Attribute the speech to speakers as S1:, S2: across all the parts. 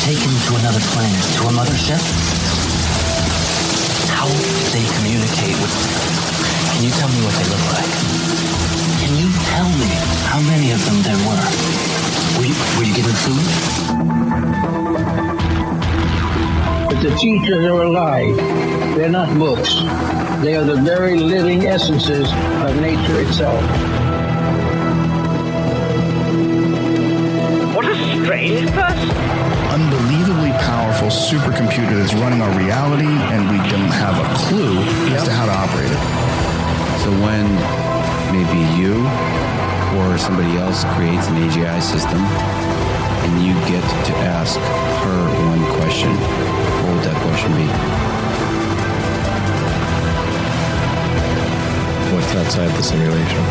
S1: taken to another planet, to a mothership? How did they communicate with... Can you tell me what they look like? Can you tell me how many of them there were? Were you given food?
S2: But the teachers are alive. They're not books. They are the very living essences of nature itself.
S3: What a strange person.
S4: Unbelievably powerful supercomputer that's running our reality, and we don't have a clue as to how to operate it.
S5: So when maybe you or somebody else creates an AGI system and you get to ask her one question, what would that question be?
S6: What's outside the simulation?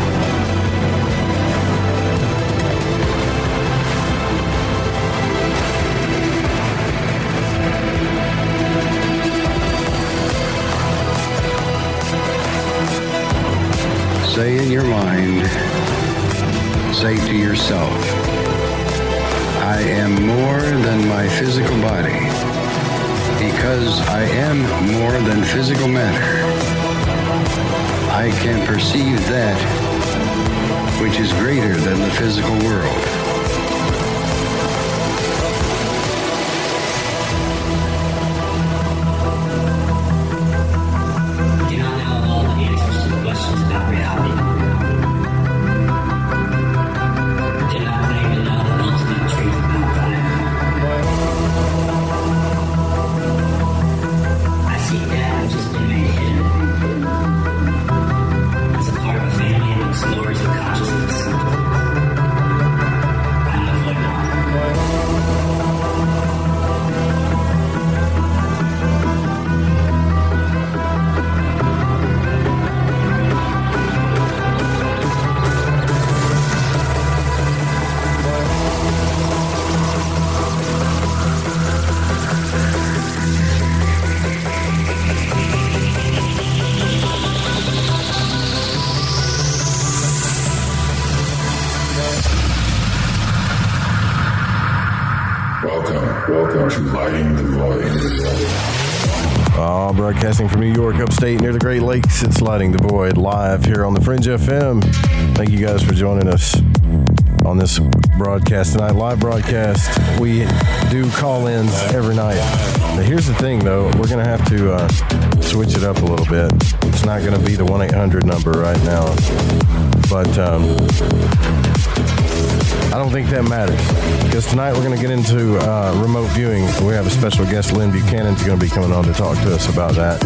S7: Say in your mind, say to yourself, I am more than my physical body, because I am more than physical matter. I can perceive that which is greater than the physical world.
S1: Do not know all the answers to the questions about reality. Do not claim to know the ultimate truth about life. I seek that which has been made hidden. As a part of a family and explorers of consciousness. I'm the void.
S8: Welcome to Lighting the Void.
S9: Broadcasting from New York, upstate, near the Great Lakes, it's Lighting the Void, live here on the Fringe FM. Thank you guys for joining us on this broadcast tonight, live broadcast. We do call-ins every night. Now, here's the thing, though. We're going to have to switch it up a little bit. It's not going to be the 1-800 number right now, but I don't think that matters, because tonight we're going to get into remote viewing. We have a special guest, Lyn Buchanan, is going to be coming on to talk to us about that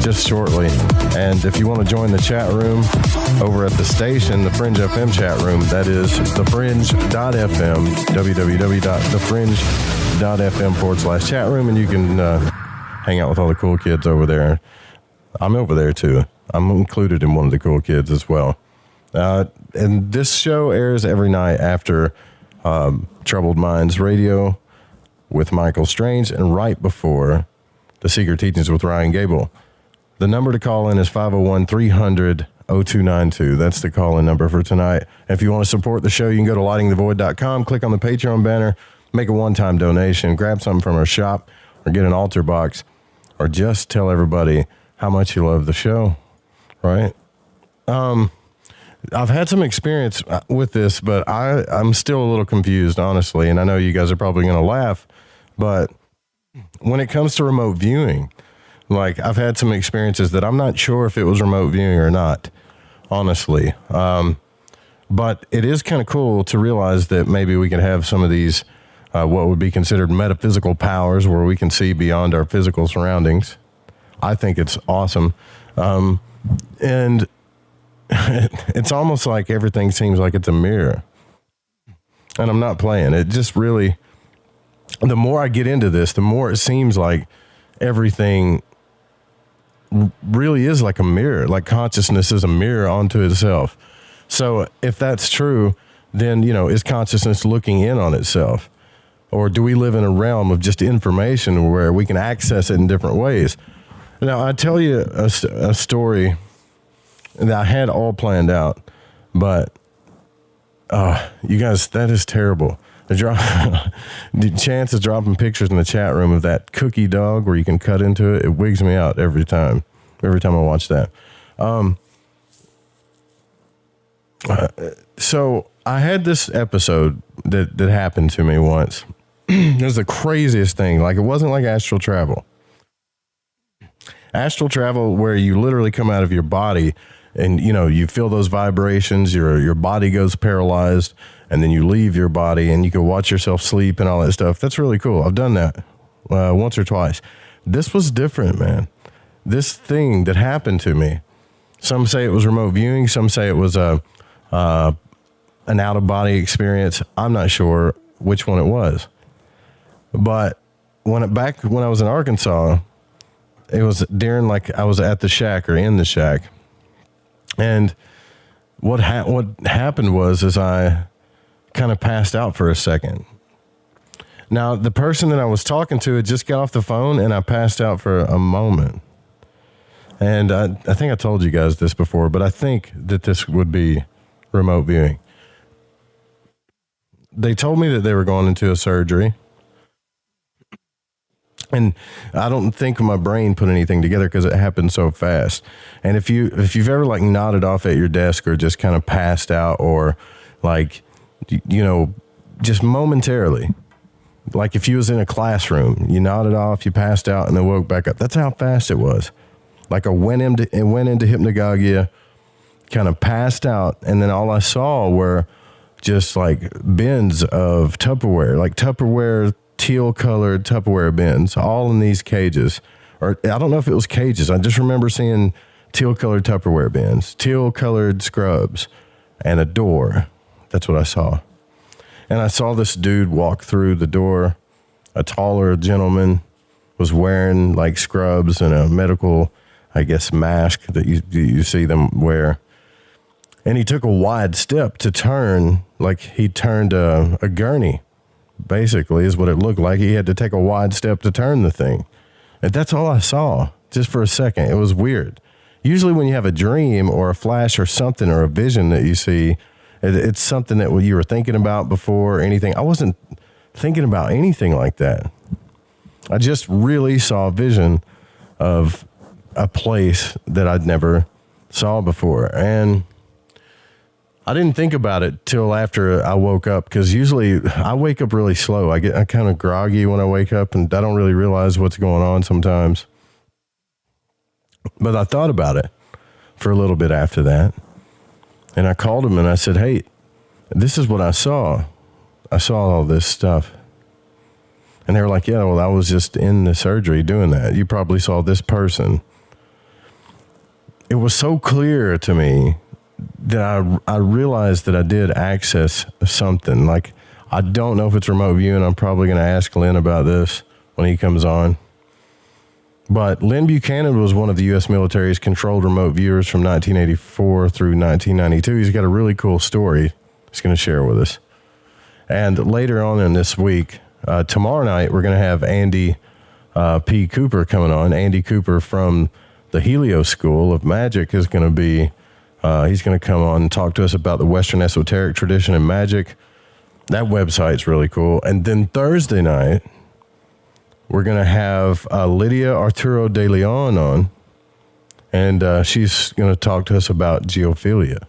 S9: just shortly. And if you want to join the chat room over at the station, the Fringe FM chat room, that is thefringe.fm, www.thefringe.fm/chat room, and you can hang out with all the cool kids over there. I'm over there too. I'm included in one of the cool kids as well. And this show airs every night after Troubled Minds Radio with Michael Strange and right before The Secret Teachings with Ryan Gable. The number to call in is 501-300-0292. That's the call-in number for tonight. And if you want to support the show, you can go to lightingthevoid.com, click on the Patreon banner, make a one-time donation, grab something from our shop, or get an altar box, or just tell everybody how much you love the show, right? I've had some experience with this, but I'm still a little confused, honestly, and I know you guys are probably going to laugh, but when it comes to remote viewing, like, I've had some experiences that I'm not sure if it was remote viewing or not, honestly. But it is kind of cool to realize that maybe we can have some of these, what would be considered metaphysical powers, where we can see beyond our physical surroundings. I think it's awesome. And it's almost like everything seems like it's a mirror. And I'm not playing. It just really, the more I get into this, the more it seems like everything really is like a mirror, like consciousness is a mirror onto itself. So if that's true, then, you know, is consciousness looking in on itself? Or do we live in a realm of just information where we can access it in different ways? Now, I tell you a story that I had all planned out, but you guys, that is terrible. The chance of dropping pictures in the chat room of that cookie dog where you can cut into it, it wigs me out every time I watch that. So I had this episode that happened to me once. It was the craziest thing. Like, it wasn't like astral travel. Astral travel where you literally come out of your body and, you know, you feel those vibrations, your body goes paralyzed, and then you leave your body and you can watch yourself sleep and all that stuff. That's really cool. I've done that once or twice. This was different, man. This thing that happened to me, some say it was remote viewing, some say it was an out-of-body experience. I'm not sure which one it was. But when I was in Arkansas, it was during, like, I was at the shack or in the shack. And what happened was I kind of passed out for a second. Now, the person that I was talking to had just got off the phone, and I passed out for a moment. And I think I told you guys this before, but I think that this would be remote viewing. They told me that they were going into a surgery. And I don't think my brain put anything together because it happened so fast. And if you've ever, like, nodded off at your desk or just kind of passed out or, like, you know, just momentarily, like if you was in a classroom, you nodded off, you passed out, and then woke back up. That's how fast it was. Like, I went into hypnagogia, kind of passed out, and then all I saw were just, like, bins of Tupperware, like Tupperware, teal-colored Tupperware bins, all in these cages. Or I don't know if it was cages. I just remember seeing teal-colored Tupperware bins, teal-colored scrubs, and a door. That's what I saw. And I saw this dude walk through the door. A taller gentleman was wearing, like, scrubs and a medical, I guess, mask that you see them wear. And he took a wide step to turn, like he turned a gurney. Basically, is what it looked like. He had to take a wide step to turn the thing. And that's all I saw, just for a second. It was weird. Usually when you have a dream or a flash or something or a vision that you see, it's something that you were thinking about before or anything. I wasn't thinking about anything like that. I just really saw a vision of a place that I'd never saw before. And I didn't think about it till after I woke up, because usually I wake up really slow. I get kind of groggy when I wake up, and I don't really realize what's going on sometimes. But I thought about it for a little bit after that, and I called him and I said, "Hey, this is what I saw. I saw all this stuff." And they were like, "Yeah, well, I was just in the surgery doing that. You probably saw this person." It was so clear to me that I realized that I did access something. Like, I don't know if it's remote viewing. I'm probably going to ask Lyn about this when he comes on. But Lyn Buchanan was one of the U.S. military's controlled remote viewers from 1984 through 1992. He's got a really cool story he's going to share with us. And later on in this week, tomorrow night, we're going to have Andy P. Cooper coming on. Andy Cooper from the Helios School of Magic is going to be he's going to come on and talk to us about the Western esoteric tradition and magic. That website's really cool. And then Thursday night, we're going to have Lydia Arturo de Leon on, and she's going to talk to us about geophilia,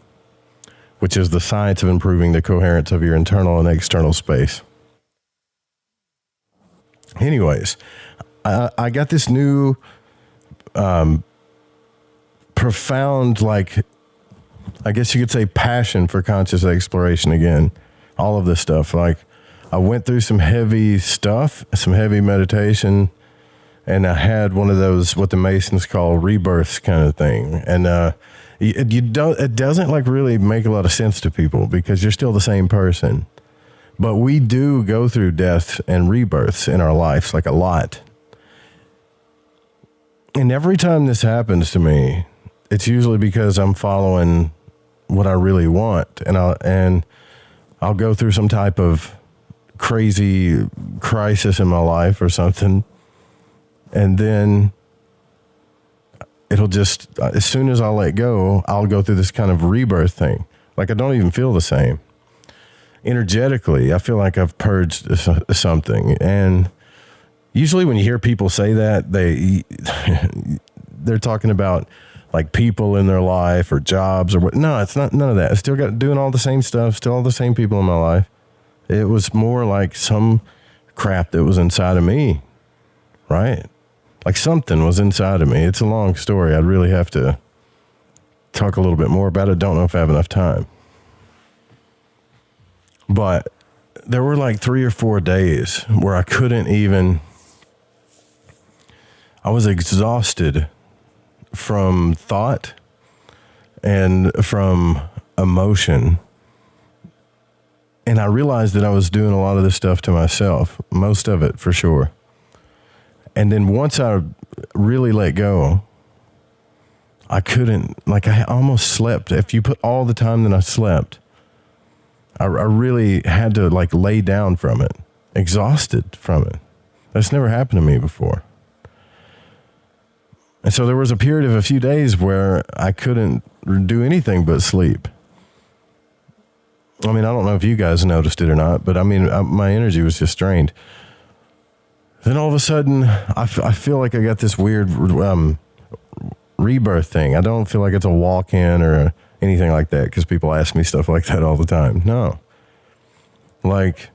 S9: which is the science of improving the coherence of your internal and external space. Anyways, I got this new profound, like, I guess you could say, passion for conscious exploration again. All of this stuff. Like, I went through some heavy stuff, some heavy meditation, and I had one of those, what the Masons call rebirths kind of thing. And it doesn't, like, really make a lot of sense to people because you're still the same person. But we do go through death and rebirths in our lives, like, a lot. And every time this happens to me, it's usually because I'm following what I really want, and I'll go through some type of crazy crisis in my life or something, and then it'll just, as soon as I let go, I'll go through this kind of rebirth thing. Like, I don't even feel the same. energetically, I feel like I've purged something. And usually when you hear people say that, they're talking about like people in their life or jobs or what. No, it's not none of that. I still got doing all the same stuff, still all the same people in my life. It was more like some crap that was inside of me, right? Like something was inside of me. It's a long story. I'd really have to talk a little bit more about it. Don't know if I have enough time. But there were like 3 or 4 days where I couldn't even, I was exhausted from thought and from emotion. And I realized that I was doing a lot of this stuff to myself, most of it for sure. And then once I really let go, I couldn't, like I almost slept. If you put all the time that I slept, I really had to like lay down from it, exhausted from it. That's never happened to me before. And so there was a period of a few days where I couldn't do anything but sleep. I mean, I don't know if you guys noticed it or not, but I mean, my energy was just drained. Then all of a sudden, I feel like I got this weird rebirth thing. I don't feel like it's a walk-in or anything like that, because people ask me stuff like that all the time. No. Like,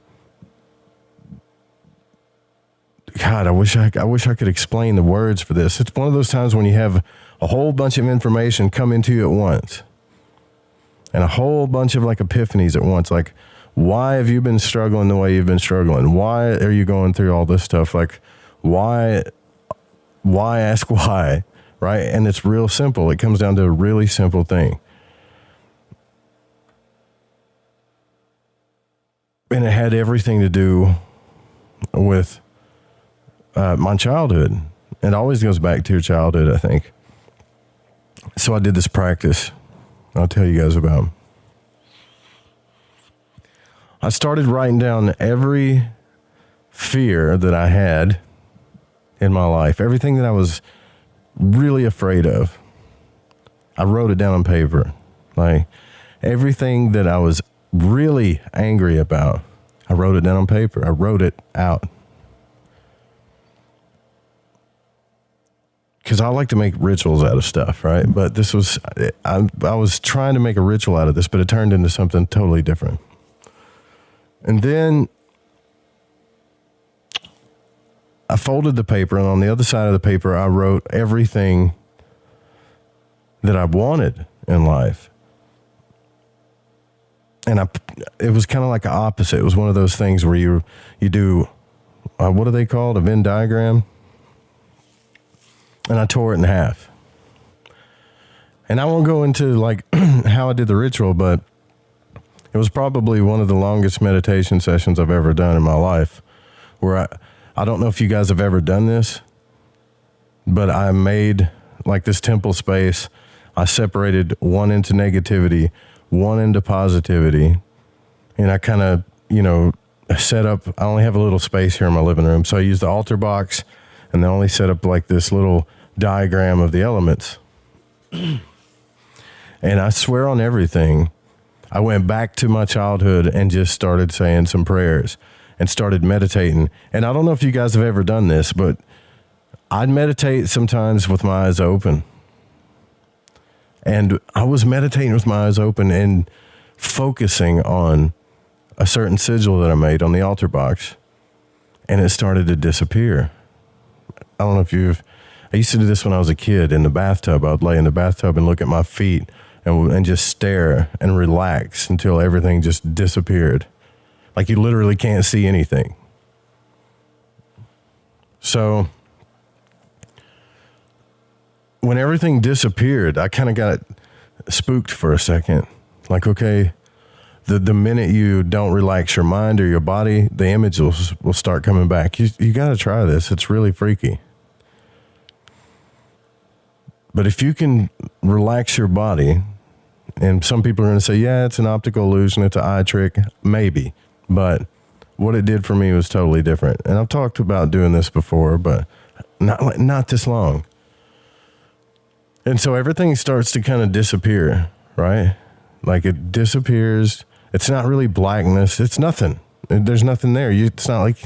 S9: God, I wish I could explain the words for this. It's one of those times when you have a whole bunch of information come into you at once. And a whole bunch of like epiphanies at once. Like, why have you been struggling the way you've been struggling? Why are you going through all this stuff? Like, why ask why, right? And it's real simple. It comes down to a really simple thing. And it had everything to do with my childhood. It always goes back to your childhood, I think. So I did this practice I'll tell you guys about. I started writing down every fear that I had in my life, everything that I was really afraid of. I wrote it down on paper. Like everything that I was really angry about, I wrote it down on paper. I wrote it out. Because I like to make rituals out of stuff, right? But this was, I was trying to make a ritual out of this, but it turned into something totally different. And then I folded the paper, and on the other side of the paper, I wrote everything that I wanted in life. And it was kind of like an opposite. It was one of those things where you do, what are they called? A Venn diagram? And I tore it in half. And I won't go into like how I did the ritual, but it was probably one of the longest meditation sessions I've ever done in my life, where I don't know if you guys have ever done this, but I made like this temple space. I separated one into negativity, one into positivity. And I kind of, set up, I only have a little space here in my living room. So I used the altar box, and they only set up like this little diagram of the elements. And I swear on everything, I went back to my childhood and just started saying some prayers and started meditating. And I don't know if you guys have ever done this, but I'd meditate sometimes with my eyes open. And I was meditating with my eyes open and focusing on a certain sigil that I made on the altar box. And it started to disappear. I don't know if I used to do this when I was a kid in the bathtub. I would lay in the bathtub and look at my feet and just stare and relax until everything just disappeared. Like you literally can't see anything. So when everything disappeared, I kind of got spooked for a second. Like, okay, the minute you don't relax your mind or your body, the images will start coming back. You got to try this. It's really freaky. But if you can relax your body, and some people are going to say, yeah, it's an optical illusion, it's an eye trick, maybe. But what it did for me was totally different. And I've talked about doing this before, but not this long. And so everything starts to kind of disappear, right? Like it disappears It's not really blackness. It's nothing. There's nothing there. It's not like,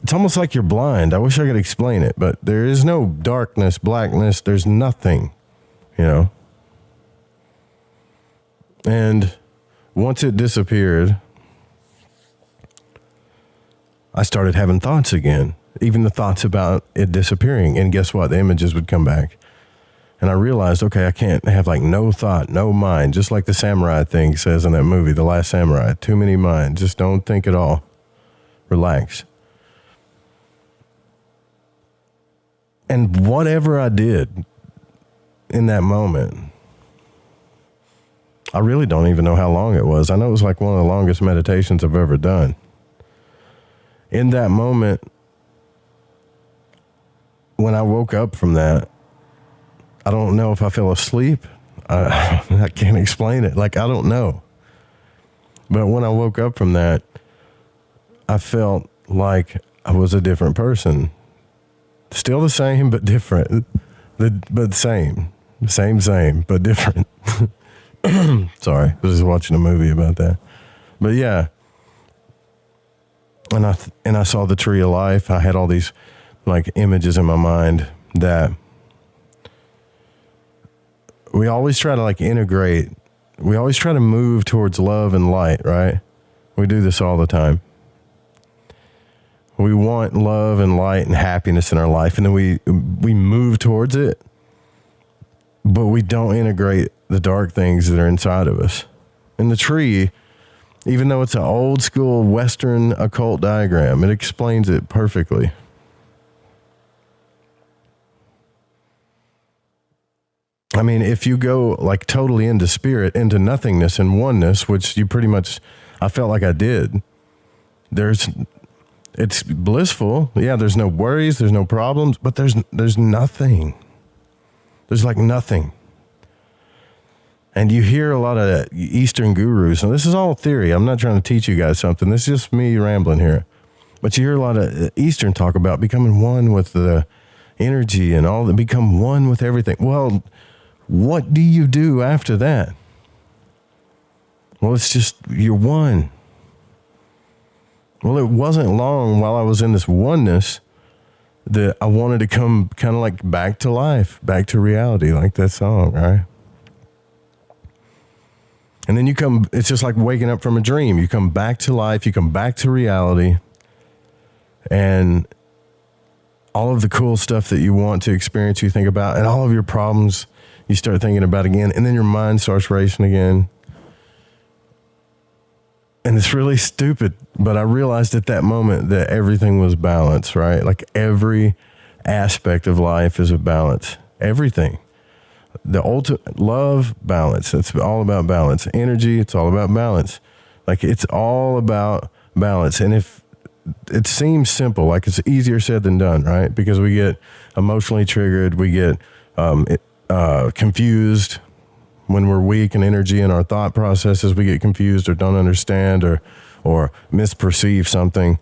S9: it's almost like you're blind. I wish I could explain it, but there is no darkness, blackness. There's nothing, you know? And once it disappeared, I started having thoughts again, even the thoughts about it disappearing. And guess what? The images would come back. And I realized, okay, I can't have like no thought, no mind, just like the samurai thing says in that movie, The Last Samurai. Too many minds. Just don't think at all. Relax. And whatever I did in that moment, I really don't even know how long it was. I know it was like one of the longest meditations I've ever done. In that moment, when I woke up from that, I don't know if I fell asleep. I can't explain it. Like, I don't know. But when I woke up from that, I felt like I was a different person. Still the same, but different. But same. Same, but different. Sorry, I was just watching a movie about that. But yeah. And I saw the tree of life. I had all these like images in my mind that we always try to like integrate. We always try to move towards love and light, right? We do this all the time. We want love and light and happiness in our life, and then we move towards it, but we don't integrate the dark things that are inside of us. And the tree, even though it's an old school Western occult diagram, it explains it perfectly. I mean, if you go like totally into spirit, into nothingness and oneness, which you pretty much, I felt like I did, it's blissful. Yeah, there's no worries, there's no problems, but there's nothing. There's like nothing. And you hear a lot of Eastern gurus, and this is all theory. I'm not trying to teach you guys something. This is just me rambling here. But you hear a lot of Eastern talk about becoming one with the energy and all that, become one with everything. Well, what do you do after that? Well, it's just, you're one. Well, it wasn't long while I was in this oneness that I wanted to come kind of like back to life, back to reality, like that song, right? And then it's just like waking up from a dream. You come back to life, you come back to reality, and all of the cool stuff that you want to experience, you think about, and all of your problems, you start thinking about again, and then your mind starts racing again. And it's really stupid, but I realized at that moment that everything was balance, right? Like every aspect of life is a balance. Everything. The ultimate love, balance. It's all about balance. Energy, it's all about balance. Like it's all about balance. And if it seems simple, like it's easier said than done, right? Because we get emotionally triggered, we get confused. When we're weak in energy in our thought processes, we get confused or don't understand or misperceive something.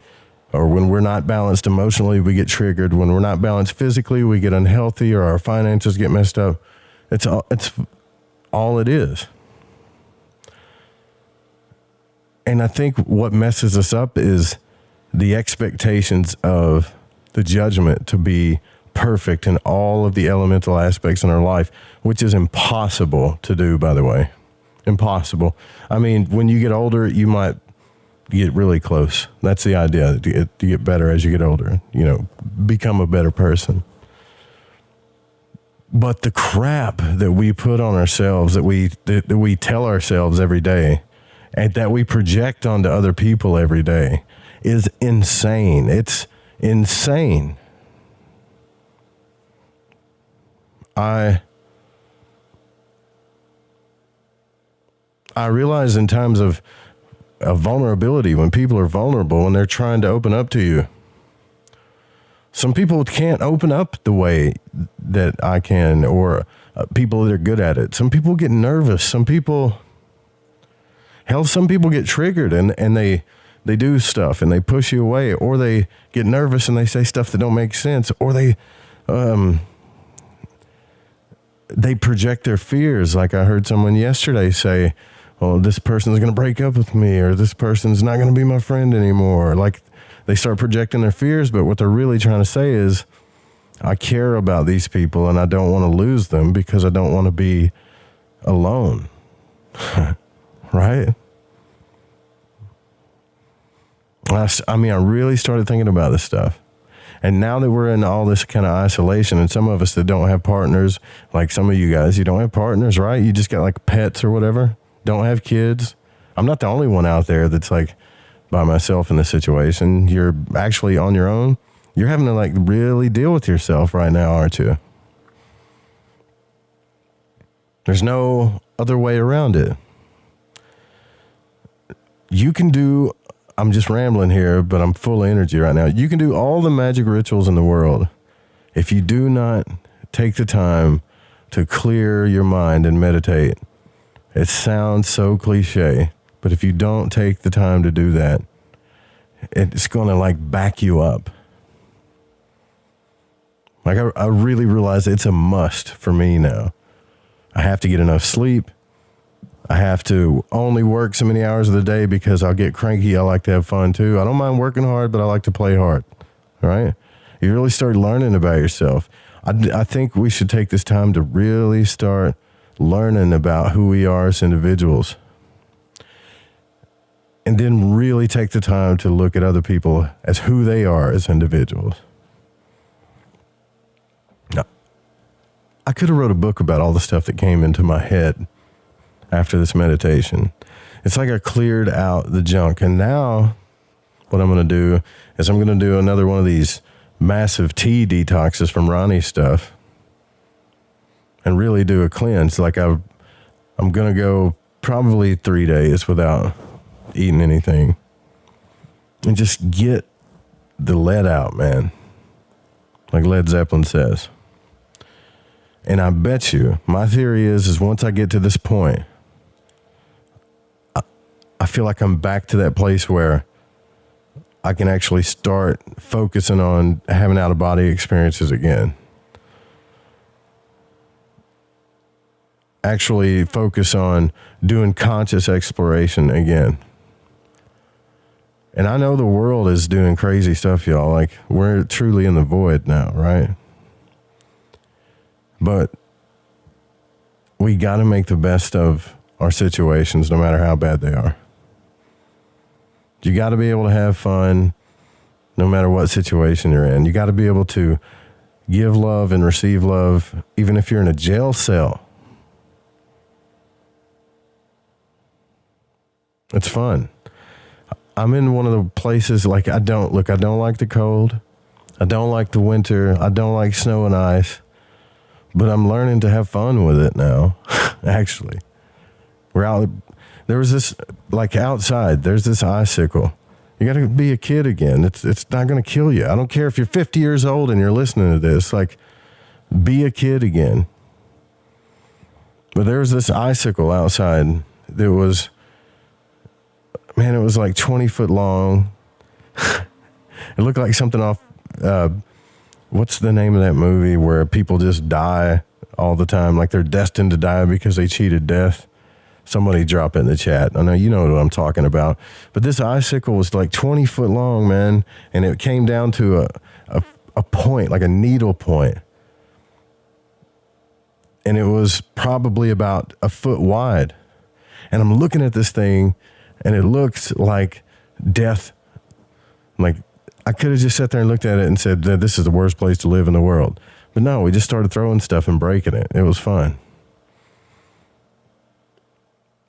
S9: Or when we're not balanced emotionally, we get triggered. When we're not balanced physically, we get unhealthy or our finances get messed up. It's all it is. And I think what messes us up is the expectations of the judgment to be perfect in all of the elemental aspects in our life, which is impossible to do, by the way. Impossible. I mean, when you get older, you might get really close. That's the idea, to get better as you get older, become a better person. But the crap that we put on ourselves, that we tell ourselves every day, and that we project onto other people every day is insane. It's insane. I realize in times of vulnerability, when people are vulnerable and they're trying to open up to you, some people can't open up the way that I can, or people that are good at it. Some people get nervous. Some people get triggered and they do stuff and they push you away, or they get nervous and they say stuff that don't make sense, or they project their fears. Like I heard someone yesterday say, oh, this person's going to break up with me, or this person's not going to be my friend anymore. Like, they start projecting their fears, but what they're really trying to say is, I care about these people and I don't want to lose them because I don't want to be alone. Right? I really started thinking about this stuff. And now that we're in all this kind of isolation, and some of us that don't have partners, like some of you guys, you don't have partners, right? You just got like pets or whatever, don't have kids. I'm not the only one out there that's like by myself in this situation. You're actually on your own. You're having to like really deal with yourself right now, aren't you? There's no other way around it. You can do, I'm just rambling here, but I'm full of energy right now. You can do all the magic rituals in the world. If you do not take the time to clear your mind and meditate, it sounds so cliche, but if you don't take the time to do that, it's going to like back you up. Like I really realize it's a must for me now. I have to get enough sleep. I have to only work so many hours of the day because I'll get cranky. I like to have fun too. I don't mind working hard, but I like to play hard. Right? You really start learning about yourself. I think we should take this time to really start learning about who we are as individuals. And then really take the time to look at other people as who they are as individuals. Now, I could have wrote a book about all the stuff that came into my head after this meditation. It's like I cleared out the junk. And now what I'm going to do is I'm going to do another one of these massive tea detoxes from Ronnie's stuff and really do a cleanse. Like I'm going to go probably 3 days without eating anything and just get the lead out, man. Like Led Zeppelin says. And I bet you, my theory is once I get to this point, I feel like I'm back to that place where I can actually start focusing on having out-of-body experiences again. Actually focus on doing conscious exploration again. And I know the world is doing crazy stuff, y'all. Like, we're truly in the void now, right? But we got to make the best of our situations, no matter how bad they are. You got to be able to have fun, no matter what situation you're in. You got to be able to give love and receive love, even if you're in a jail cell. It's fun. I'm in one of the places, like, I don't like the cold. I don't like the winter. I don't like snow and ice. But I'm learning to have fun with it now, actually. We're out. There was this, like, outside, there's this icicle. You got to be a kid again. It's not going to kill you. I don't care if you're 50 years old and you're listening to this. Like, be a kid again. But there was this icicle outside that was, man, it was like 20 foot long. It looked like something off, what's the name of that movie where people just die all the time? Like they're destined to die because they cheated death. Somebody drop it in the chat. I know you know what I'm talking about. But this icicle was like 20 foot long, man. And it came down to a point, like a needle point. And it was probably about a foot wide. And I'm looking at this thing and it looks like death. Like, I could have just sat there and looked at it and said that this is the worst place to live in the world. But no, we just started throwing stuff and breaking it. It was fun.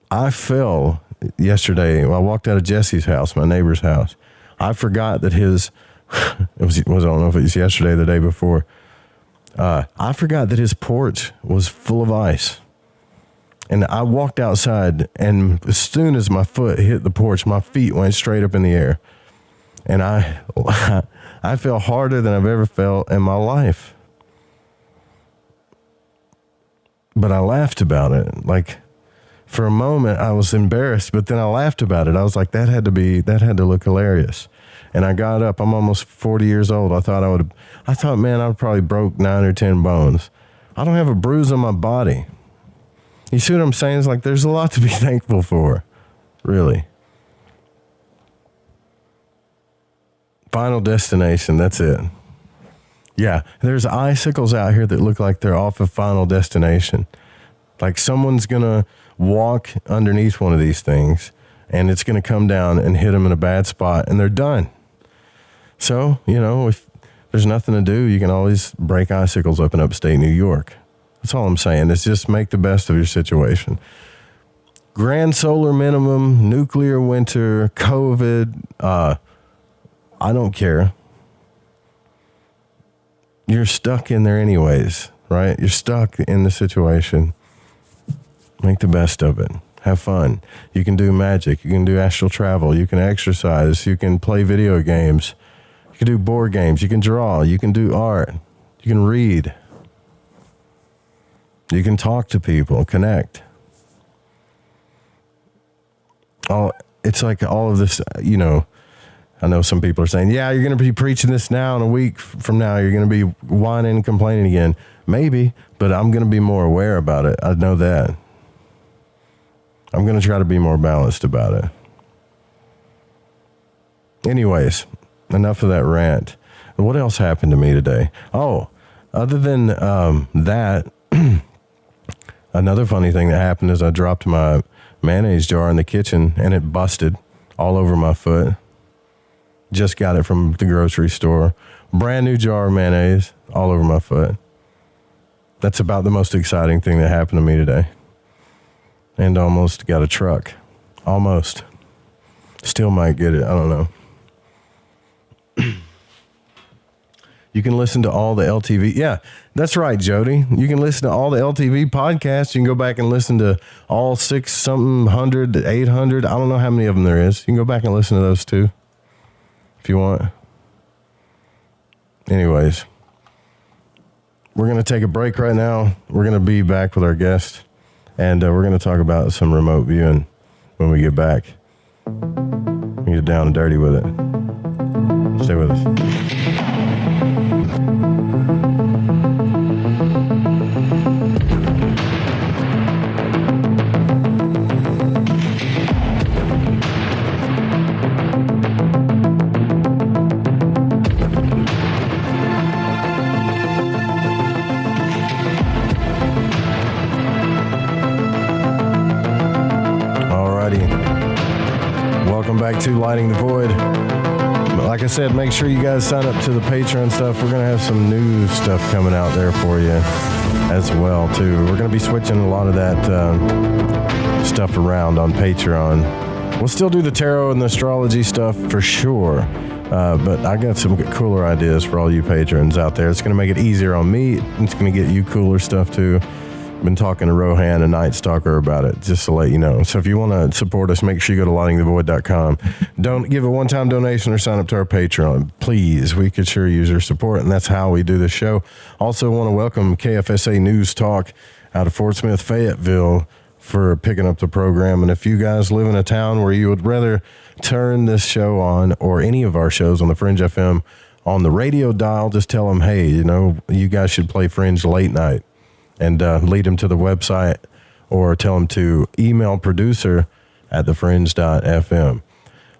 S9: I fell yesterday. I walked out of Jesse's house, my neighbor's house. I forgot that I don't know if it was yesterday or the day before. I forgot that his porch was full of ice. And I walked outside, and as soon as my foot hit the porch, my feet went straight up in the air. And I fell harder than I've ever felt in my life. But I laughed about it. Like, for a moment, I was embarrassed, but then I laughed about it. I was like, that had to look hilarious. And I got up. I'm almost 40 years old. I thought, man, I probably broke 9 or 10 bones. I don't have a bruise on my body. You see what I'm saying? It's like there's a lot to be thankful for, really. Final Destination, that's it. Yeah, there's icicles out here that look like they're off of Final Destination. Like someone's going to walk underneath one of these things and it's going to come down and hit them in a bad spot and they're done. So, you know, if there's nothing to do, you can always break icicles up in upstate New York. That's all I'm saying. It's just make the best of your situation. Grand solar minimum, nuclear winter, COVID, I don't care. You're stuck in there anyways, right? You're stuck in the situation. Make the best of it. Have fun. You can do magic. You can do astral travel. You can exercise. You can play video games. You can do board games. You can draw. You can do art. You can read. You can talk to people, connect. It's like all of this, you know, I know some people are saying, yeah, you're going to be preaching this now, and a week from now, you're going to be whining and complaining again. Maybe, but I'm going to be more aware about it. I know that. I'm going to try to be more balanced about it. Anyways, enough of that rant. What else happened to me today? Oh, other than that, another funny thing that happened is I dropped my mayonnaise jar in the kitchen and it busted all over my foot. Just got it from the grocery store. Brand new jar of mayonnaise all over my foot. That's about the most exciting thing that happened to me today. And almost got a truck. Almost. Still might get it. I don't know. You can listen to all the LTV. Yeah, that's right, Jody. You can listen to all the LTV podcasts. You can go back and listen to all 600, 800. I don't know how many of them there is. You can go back and listen to those too, if you want. Anyways, we're going to take a break right now. We're going to be back with our guest, and we're going to talk about some remote viewing when we get back. We get down and dirty with it. Stay with us. Back to Lighting the Void. Like I said, make sure you guys sign up to the Patreon stuff. We're going to have some new stuff coming out there for you as well, too. We're going to be switching a lot of that stuff around on Patreon. We'll still do the tarot and the astrology stuff for sure, but I got some cooler ideas for all you patrons out there. It's going to make it easier on me. It's going to get you cooler stuff, too. Been talking to Rohan and Night Stalker about it, just to let you know. So if you want to support us, make sure you go to lightingthevoid.com. Don't give a one-time donation or sign up to our Patreon. Please, we could sure use your support, and that's how we do this show. Also want to welcome KFSA News Talk out of Fort Smith, Fayetteville, for picking up the program. And if you guys live in a town where you would rather turn this show on, or any of our shows on the Fringe FM on the radio dial, just tell them, hey, you know, you guys should play Fringe late night. And lead them to the website, or tell them to email producer@thefringe.fm.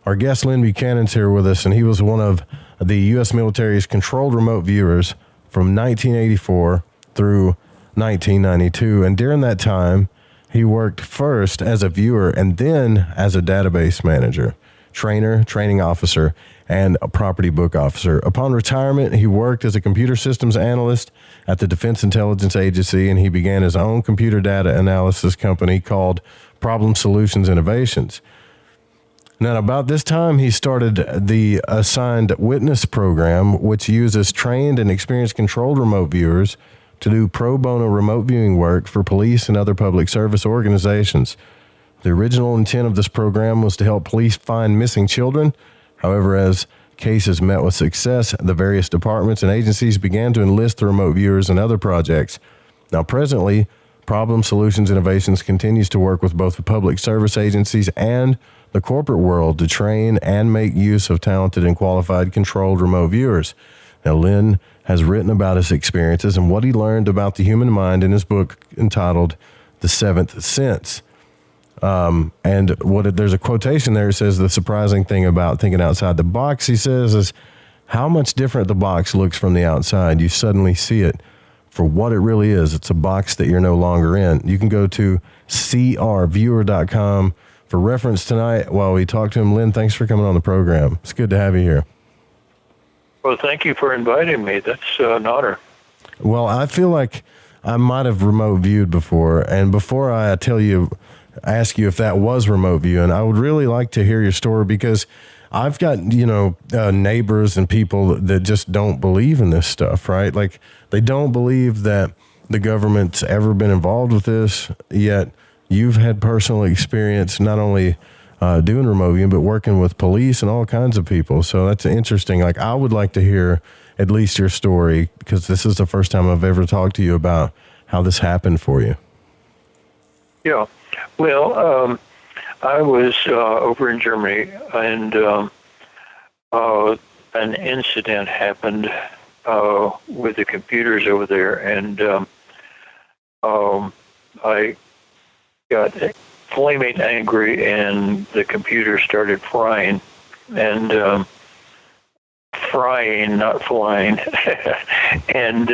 S9: Our guest, Lyn Buchanan's here with us, and he was one of the U.S. military's controlled remote viewers from 1984 through 1992. And during that time, he worked first as a viewer and then as a database manager, trainer, training officer, and a property book officer. Upon retirement, he worked as a computer systems analyst at the Defense Intelligence Agency, and he began his own computer data analysis company called Problem Solutions Innovations. Now, about this time, he started the Assigned Witness program, which uses trained and experienced controlled remote viewers to do pro bono remote viewing work for police and other public service organizations. The original intent of this program was to help police find missing children. However, as cases met with success, the various departments and agencies began to enlist the remote viewers in other projects. Now, presently, Problem Solutions Innovations continues to work with both the public service agencies and the corporate world to train and make use of talented and qualified controlled remote viewers. Now, Lyn has written about his experiences and what he learned about the human mind in his book entitled the seventh sense. And there's a quotation there that says the surprising thing about thinking outside the box, he says, is how much different the box looks from the outside. You suddenly see it for what it really is. It's a box that you're no longer in. You can go to crviewer.com for reference tonight while we talk to him. Lyn, thanks for coming on the program. It's good to have you here.
S10: Well, thank you for inviting me. That's an honor.
S9: Well, I feel like I might have remote viewed before, and before I ask you if that was remote viewing, I would really like to hear your story, because I've got, neighbors and people that just don't believe in this stuff, right? Like, they don't believe that the government's ever been involved with this, yet you've had personal experience not only doing remote viewing, but working with police and all kinds of people. So that's interesting. Like, I would like to hear at least your story, because this is the first time I've ever talked to you about how this happened for you.
S10: Yeah. Well, I was over in Germany, and an incident happened with the computers over there, and I got flaming angry, and the computer started frying, and frying, not flying, and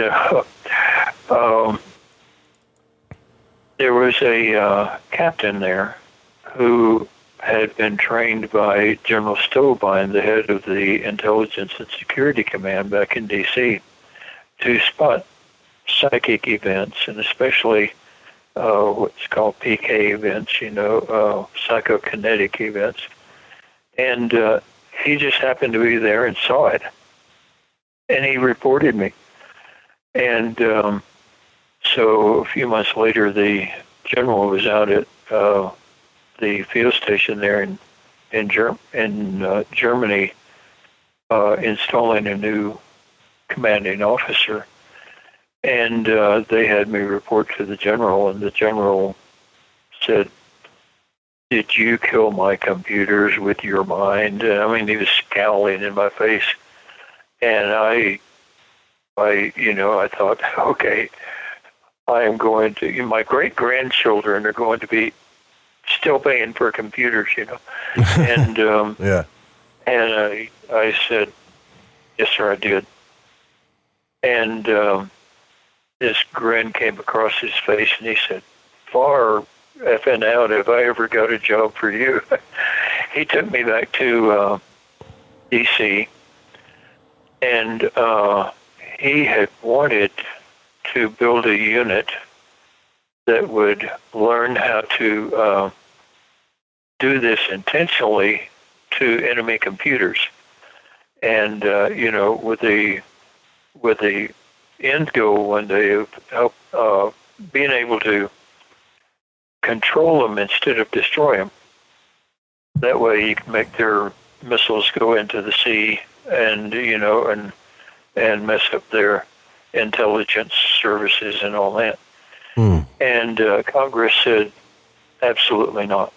S10: there was a captain there who had been trained by General Stolbein, the head of the Intelligence and Security Command back in D.C., to spot psychic events, and especially what's called PK events, psychokinetic events. And he just happened to be there and saw it. And he reported me. And so a few months later, the general was out at the field station there in Germany, installing a new commanding officer. And they had me report to the general, and the general said, "Did you kill my computers with your mind?" I mean, he was scowling in my face. And I thought, okay, I am going to, my great-grandchildren are going to be still paying for computers, And
S9: yeah.
S10: And I said, "Yes, sir, I did." And this grin came across his face, and he said, "Far effing out if I ever got a job for you." He took me back to D.C., and he had wanted to build a unit that would learn how to do this intentionally to enemy computers, and with the end goal one day of being able to control them instead of destroy them. That way, you can make their missiles go into the sea, and and mess up their intelligence services and all that. And Congress said, absolutely not.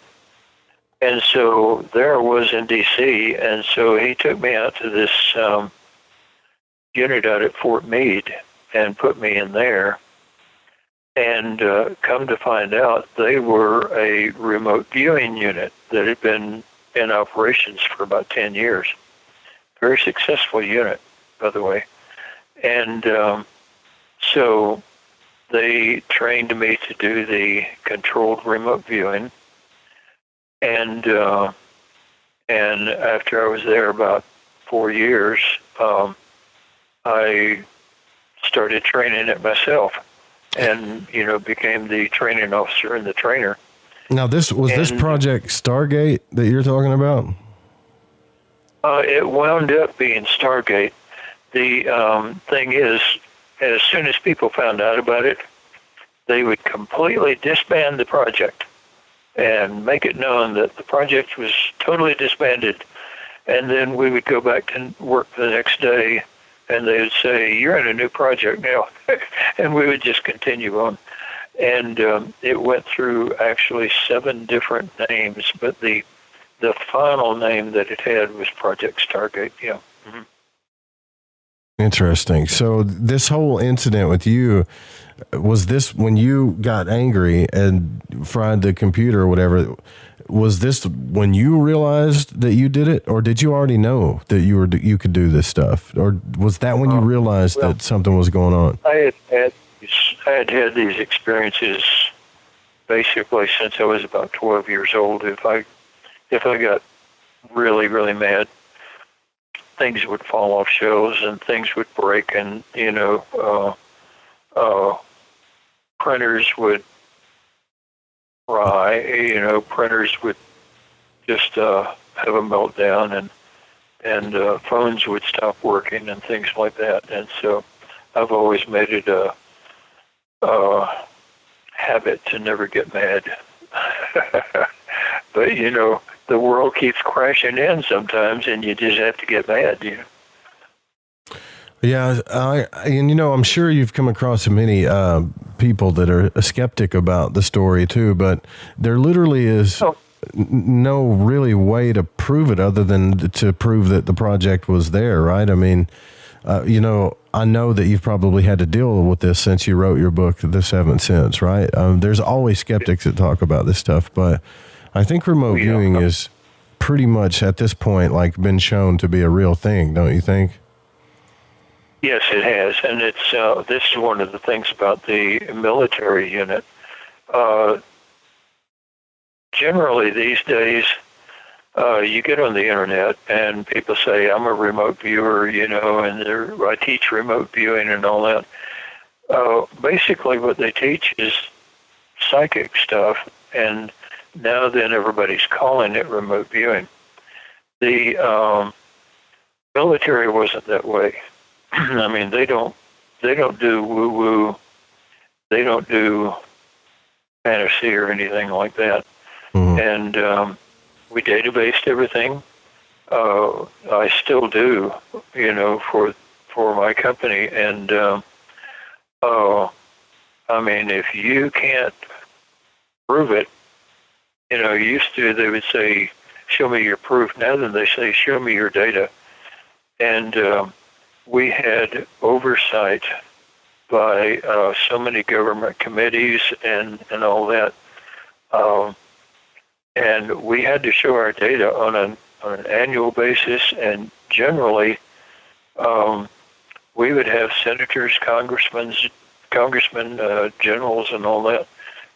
S10: And so there I was in D.C., and so he took me out to this unit out at Fort Meade and put me in there. And come to find out, they were a remote viewing unit that had been in operations for about 10 years. Very successful unit, by the way. And so they trained me to do the controlled remote viewing. And after I was there about 4 years, I started training it myself, and became the training officer and the trainer.
S9: Now, this project Stargate that you're talking about?
S10: It wound up being Stargate. The thing is, as soon as people found out about it, they would completely disband the project and make it known that the project was totally disbanded. And then we would go back to work the next day, and they would say, "You're in a new project now." And we would just continue on. And it went through actually 7 different names, but the final name that it had was Project Stargate, yeah. Mm-hmm.
S9: Interesting. So this whole incident with you, was this when you got angry and fried the computer or whatever? Was this when you realized that you did it, or did you already know that you could do this stuff, or was that when you realized that something was going on?
S10: I had these experiences basically since I was about 12 years old. If I got really, really mad, things would fall off shelves and things would break, and printers would fry. Printers would just have a meltdown, and phones would stop working and things like that. And so I've always made it a habit to never get mad. But the world keeps crashing in sometimes, and you just have to get mad.
S9: Yeah, I'm sure you've come across many people that are a skeptic about the story too, but there literally is no really way to prove it other than to prove that the project was there, right? I mean, I know that you've probably had to deal with this since you wrote your book, The Seventh Sense, right? There's always skeptics that talk about this stuff, but I think remote viewing is pretty much at this point been shown to be a real thing, don't you think?
S10: Yes, it has, and it's this is one of the things about the military unit. Generally, these days, you get on the internet and people say, "I'm a remote viewer," and I teach remote viewing and all that. Basically, what they teach is psychic stuff, and now then everybody's calling it remote viewing. The military wasn't that way. I mean, they don't do woo-woo. They don't do fantasy or anything like that. Mm-hmm. And we databased everything. I still do, for my company. And I mean, if you can't prove it, used to they would say, "Show me your proof." Now then they say, "Show me your data." And we had oversight by so many government committees and all that, and we had to show our data on an annual basis. And generally, we would have senators, congressmen, generals, and all that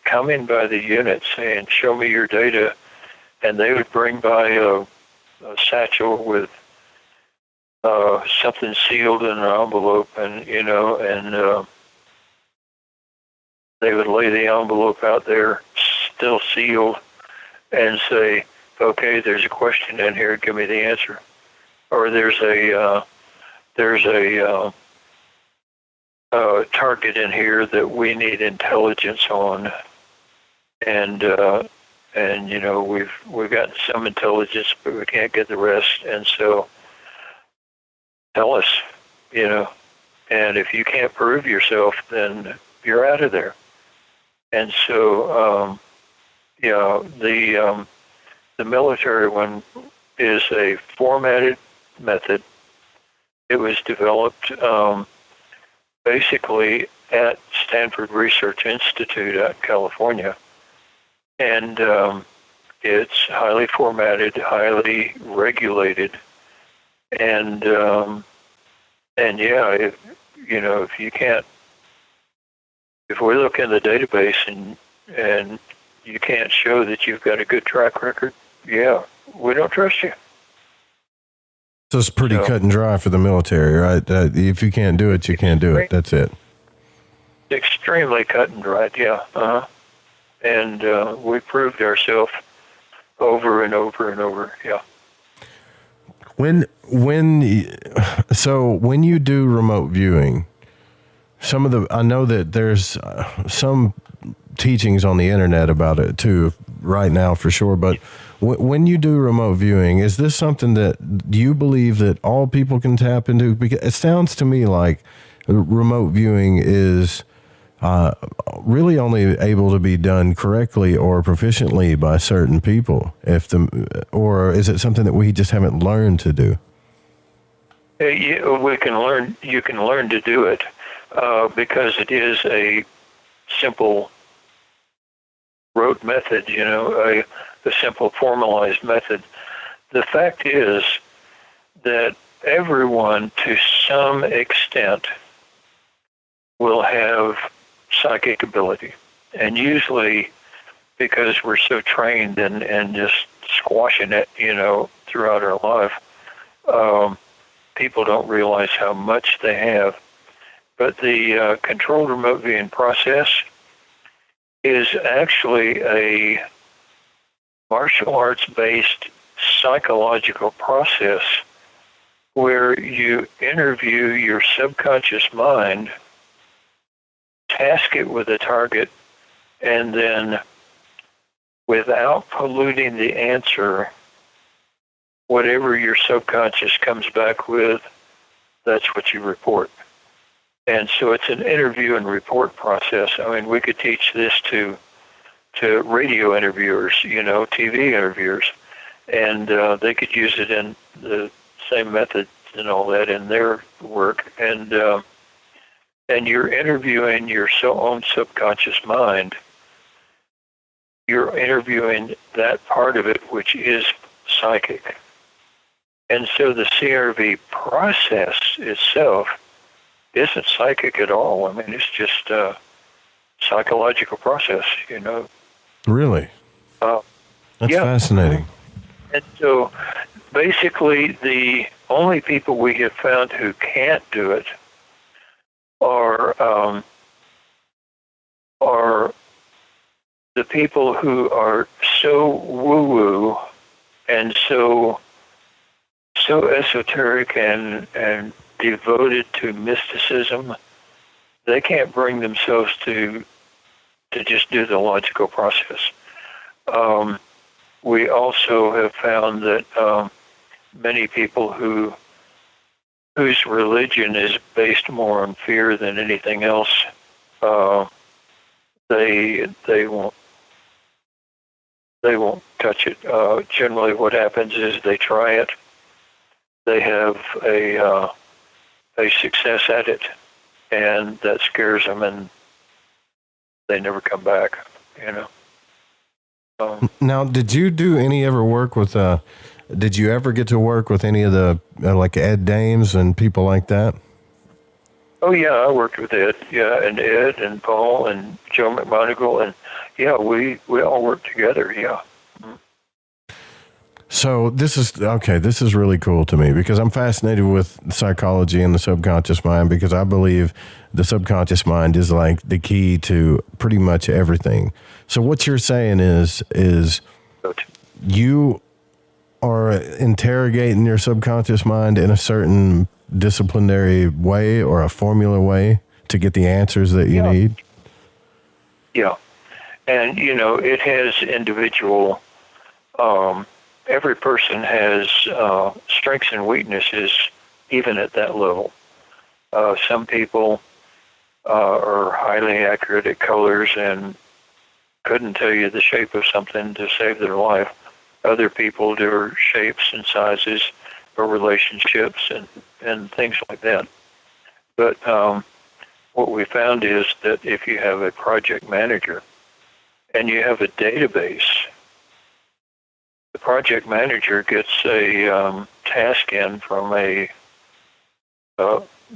S10: coming by the unit saying, "Show me your data," and they would bring by a satchel with something sealed in an envelope, and they would lay the envelope out there, still sealed, and say, "Okay, there's a question in here. Give me the answer." Or there's a target in here that we need intelligence on, and we've gotten some intelligence, but we can't get the rest, and so tell us, and if you can't prove yourself, then you're out of there. And so, the military one is a formatted method. It was developed basically at Stanford Research Institute out in California, and it's highly formatted, highly regulated. And yeah, if you can't, if we look in the database and you can't show that you've got a good track record, yeah, we don't trust you.
S9: So it's pretty cut and dry for the military, right? If you can't do it, you can't do it. That's it.
S10: Extremely cut and dry, yeah. And we proved ourselves over and over and over, yeah.
S9: When you do remote viewing, I know that there's some teachings on the internet about it too right now for sure, but when you do remote viewing, is this something that you believe that all people can tap into? Because it sounds to me like remote viewing is really only able to be done correctly or proficiently by certain people. Or is it something that we just haven't learned to do?
S10: we can learn. You can learn to do it because it is a simple rote method. A simple formalized method. The fact is that everyone, to some extent, will have psychic ability, and usually because we're so trained and just squashing it, throughout our life, people don't realize how much they have. But the controlled remote viewing process is actually a martial arts-based psychological process where you interview your subconscious mind, task it with a target, and then without polluting the answer, whatever your subconscious comes back with, that's what you report. And so it's an interview and report process. I mean, we could teach this to radio interviewers, TV interviewers, and they could use it in the same methods and all that in their work. And you're interviewing your own subconscious mind. You're interviewing that part of it which is psychic. And so the CRV process itself isn't psychic at all. I mean, it's just a psychological process,
S9: Really? That's fascinating.
S10: And so basically the only people we have found who can't do it are the people who are so woo-woo and so esoteric and devoted to mysticism. They can't bring themselves to just do the logical process. We also have found that many people whose religion is based more on fear than anything else, they won't touch it. Generally, what happens is they try it. They have a success at it, and that scares them, and they never come back.
S9: Now, did you do any ever work with? Did you ever get to work with any of the like Ed Dames and people like that?
S10: Oh yeah, I worked with Ed. Yeah, and Ed and Paul and Joe McMoneagle, and yeah, we all worked together. Yeah.
S9: So this is really cool to me because I'm fascinated with psychology and the subconscious mind because I believe the subconscious mind is like the key to pretty much everything. So what you're saying is you are interrogating your subconscious mind in a certain disciplinary way or a formula way to get the answers that you need?
S10: Yeah. And, it has individual... every person has strengths and weaknesses even at that level. Some people are highly accurate at colors and couldn't tell you the shape of something to save their life. Other people do shapes and sizes or relationships and things like that. But what we found is that if you have a project manager and you have a database, the project manager gets a task in from a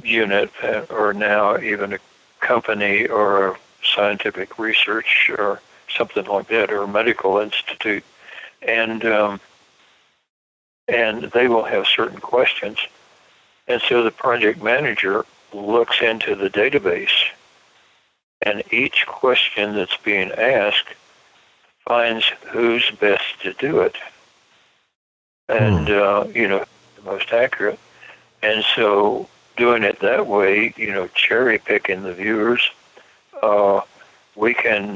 S10: unit or now even a company or a scientific research or something like that or a medical institute, and they will have certain questions. And so the project manager looks into the database, and each question that's being asked finds who's best to do it, and the most accurate. And so doing it that way, cherry picking the viewers, we can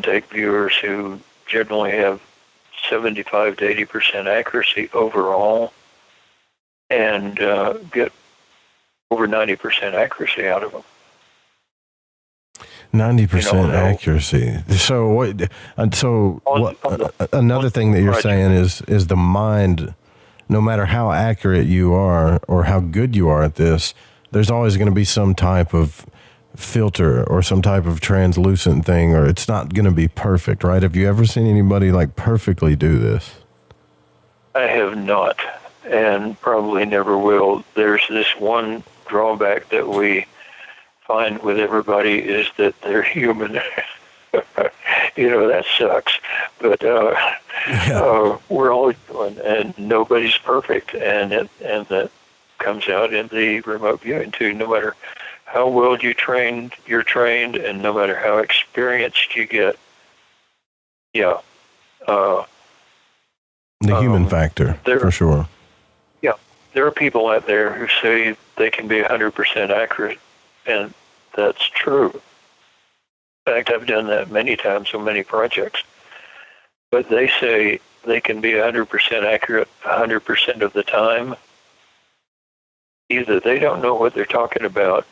S10: take viewers who generally have 75 to 80% accuracy overall, and get over 90% accuracy out of them.
S9: 90% accuracy. So what? So what? Another thing that you're saying is the mind no matter how accurate you are or how good you are at this, there's always going to be some type of filter or some type of translucent thing, or it's not going to be perfect, right? Have you ever seen anybody like perfectly do this?
S10: I have not, and probably never will. There's this one drawback that we find with everybody is that they're human. That sucks. But we're all human, and nobody's perfect, and that comes out in the remote viewing too. No matter how well you're trained, and no matter how experienced you get.
S9: The human factor, for sure.
S10: Yeah, there are people out there who say they can be 100% accurate, and that's true. In fact, I've done that many times on many projects. But they say they can be 100% accurate 100% of the time. Either they don't know what they're talking about,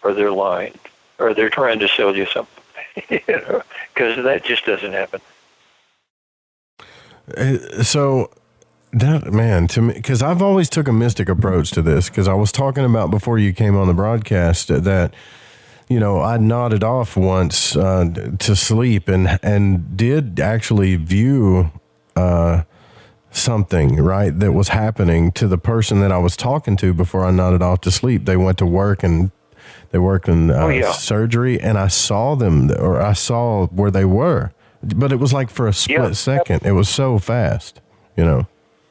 S10: or they're lying, or they're trying to sell you something, because that just doesn't happen.
S9: So that, man, to me, because I've always took a mystic approach to this, because I was talking about before you came on the broadcast that, I nodded off once to sleep and did actually view something, right, that was happening to the person that I was talking to before I nodded off to sleep. They went to work and they worked in surgery, and I saw them, or I saw where they were. But it was like for a split second. It was so fast, Yeah,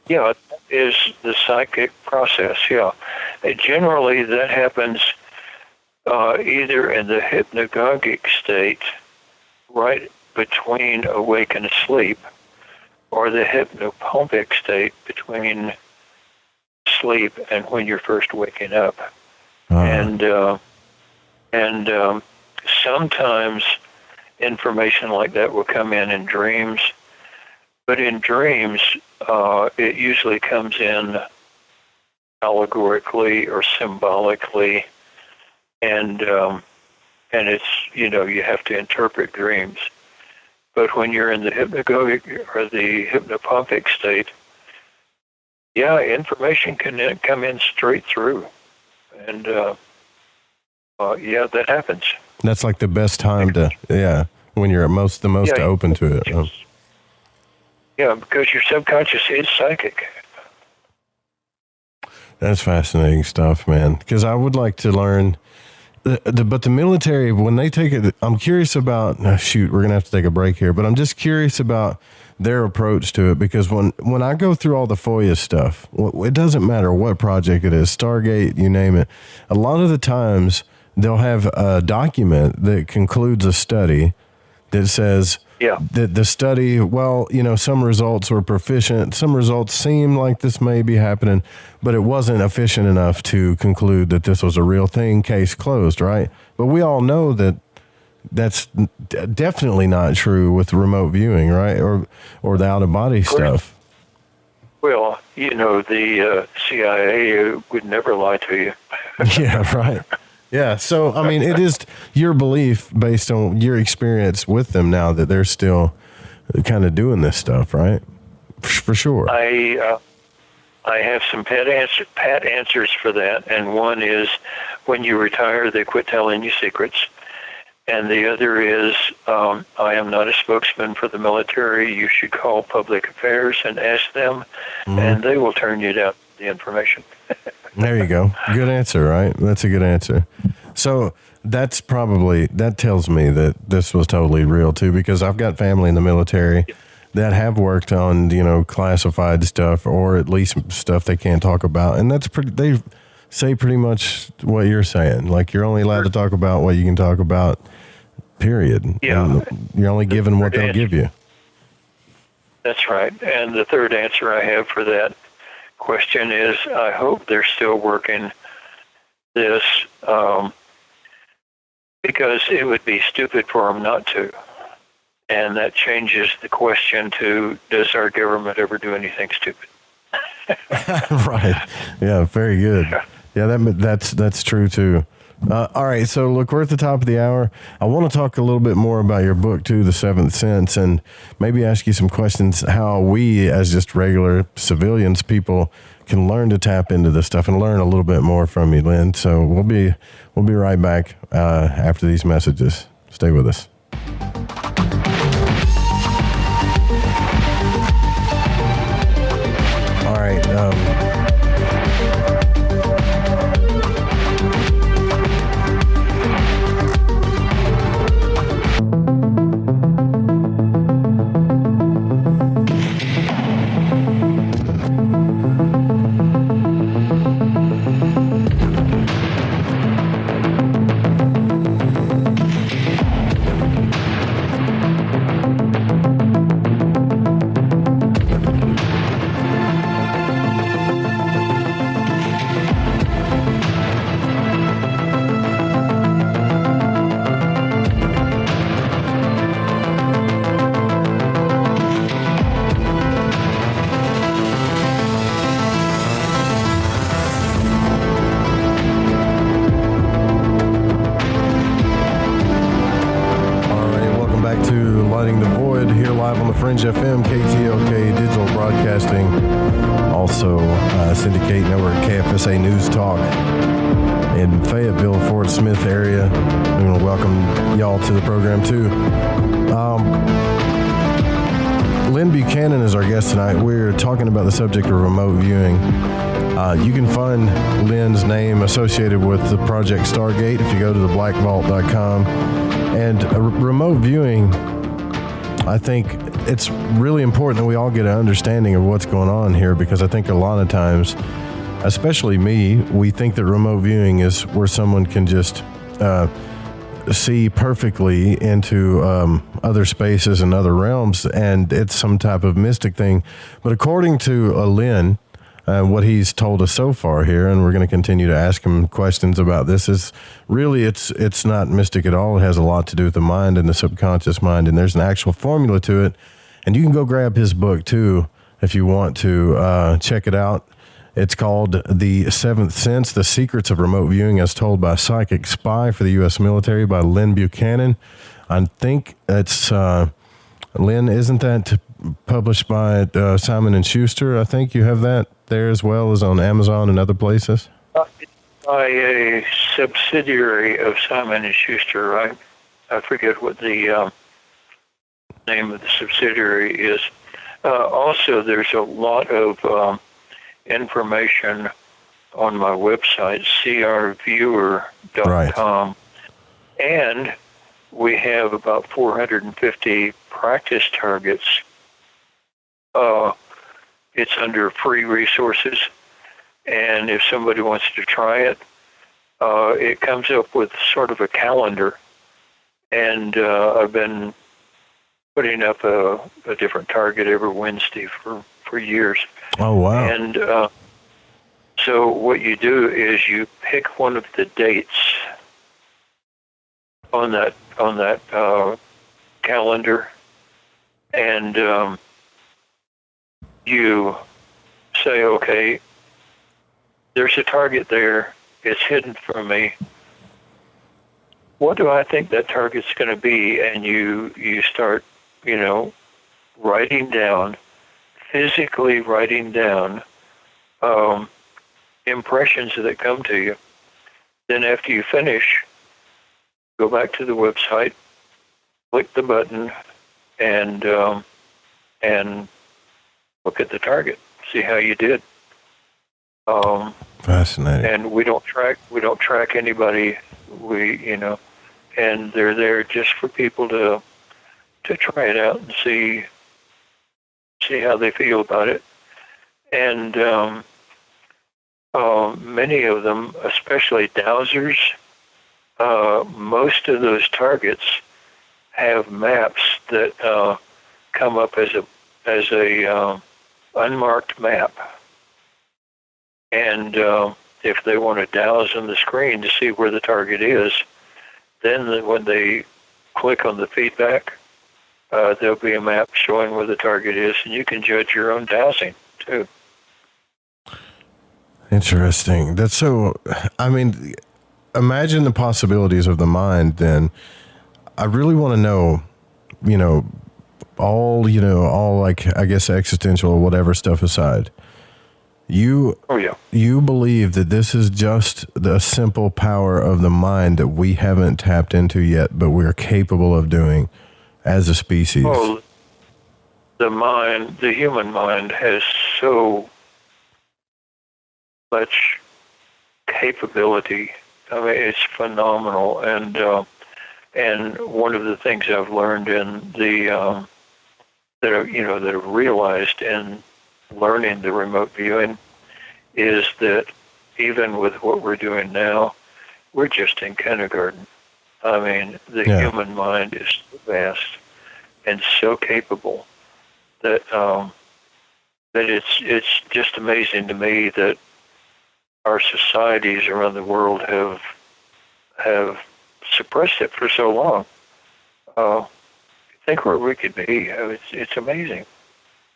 S10: it is the psychic process, Generally, that happens either in the hypnagogic state, right between awake and asleep, or the hypnopompic state between sleep and when you're first waking up. And sometimes information like that will come in dreams, but in dreams, it usually comes in allegorically or symbolically, and it's, you have to interpret dreams. But when you're in the hypnagogic or the hypnopompic state, information can come in straight through, and that happens.
S9: That's like the best time to, when you're the most open to it.
S10: Yeah, because your subconscious is psychic.
S9: That's fascinating stuff, man. Because I would like to learn, but the military, when they take it, I'm curious about, we're going to have to take a break here, but I'm just curious about their approach to it, because when I go through all the FOIA stuff, it doesn't matter what project it is, Stargate, you name it, a lot of the times they'll have a document that concludes a study that says that the study, some results were proficient, some results seem like this may be happening, but it wasn't efficient enough to conclude that this was a real thing, case closed, right? But we all know that that's definitely not true with remote viewing, right? Or the out-of-body stuff.
S10: Well, the CIA would never lie to you.
S9: Yeah, right. Yeah, so, I mean, it is your belief based on your experience with them now that they're still kind of doing this stuff, right? For sure.
S10: I have some pat answers for that, and one is when you retire, they quit telling you secrets. And the other is, I am not a spokesman for the military. You should call public affairs and ask them, and they will turn you down the information.
S9: There you go. Good answer, right? That's a good answer. So that tells me that this was totally real too, because I've got family in the military that have worked on, classified stuff, or at least stuff they can't talk about. And they say pretty much what you're saying. Like, you're only allowed to talk about what you can talk about, period.
S10: Yeah.
S9: And you're only given what they'll give you.
S10: That's right. And the third answer I have for that question is, I hope they're still working this, because it would be stupid for them not to. And that changes the question to, does our government ever do anything stupid?
S9: Right. Yeah, very good. Yeah, that's true too. All right, so look, we're at the top of the hour. I want to talk a little bit more about your book, too, The Seventh Sense, and maybe ask you some questions how we, as just regular civilians, people, can learn to tap into this stuff and learn a little bit more from you, Lyn. So we'll be right back after these messages. Stay with us. All right. Fringe FM, KTLK, digital broadcasting, also syndicate network KFSA News Talk in Fayetteville, Fort Smith area. We want to welcome y'all to the program too. Lyn Buchanan is our guest tonight. We're talking about the subject of remote viewing. You can find Lyn's name associated with the project Stargate if you go to theblackvault.com. And remote viewing, I think it's really important that we all get an understanding of what's going on here, because I think a lot of times, especially me, we think that remote viewing is where someone can just see perfectly into other spaces and other realms, and it's some type of mystic thing. But according to Lyn, what he's told us so far here, and we're going to continue to ask him questions about this, is really it's not mystic at all. It has a lot to do with the mind and the subconscious mind, and there's an actual formula to it. And you can go grab his book too if you want to check it out. It's called The Seventh Sense, The Secrets of Remote Viewing as Told by a Psychic Spy for the U.S. Military by Lyn Buchanan. I think it's, Lyn, isn't that published by Simon & Schuster? I think you have that there as well as on Amazon and other places.
S10: By a subsidiary of Simon & Schuster. I forget what the name of the subsidiary is. Also, there's a lot of information on my website, crviewer.com. Right. And we have about 450 practice targets. It's under free resources. And if somebody wants to try it, it comes up with sort of a calendar. And I've been putting up a different target every Wednesday for years.
S9: Oh, wow.
S10: And so what you do is you pick one of the dates on that calendar, and you say, okay, there's a target there. It's hidden from me. What do I think that target's going to be? And you start, physically writing down impressions that come to you. Then after you finish, go back to the website, click the button, and look at the target. See how you did.
S9: Fascinating.
S10: And we don't track anybody. And they're there just for people to try it out and see how they feel about it. And many of them, especially dowsers, most of those targets have maps that come up as a unmarked map. And if they want to douse on the screen to see where the target is, then when they click on the feedback, there'll be a map showing where the target is, and you can judge your own dowsing too.
S9: Interesting. That's so, imagine the possibilities of the mind, then I really want to know, all like, I guess, existential or whatever stuff aside. You believe that this is just the simple power of the mind that we haven't tapped into yet, but we're capable of doing as a species.
S10: Well, the human mind has so much capability. I mean, it's phenomenal. And one of the things I've learned in that I've realized in learning the remote viewing is that even with what we're doing now, we're just in kindergarten. I mean, the human mind is so vast and so capable that it's just amazing to me that our societies around the world have suppressed it for so long. Think where we could be. It's amazing.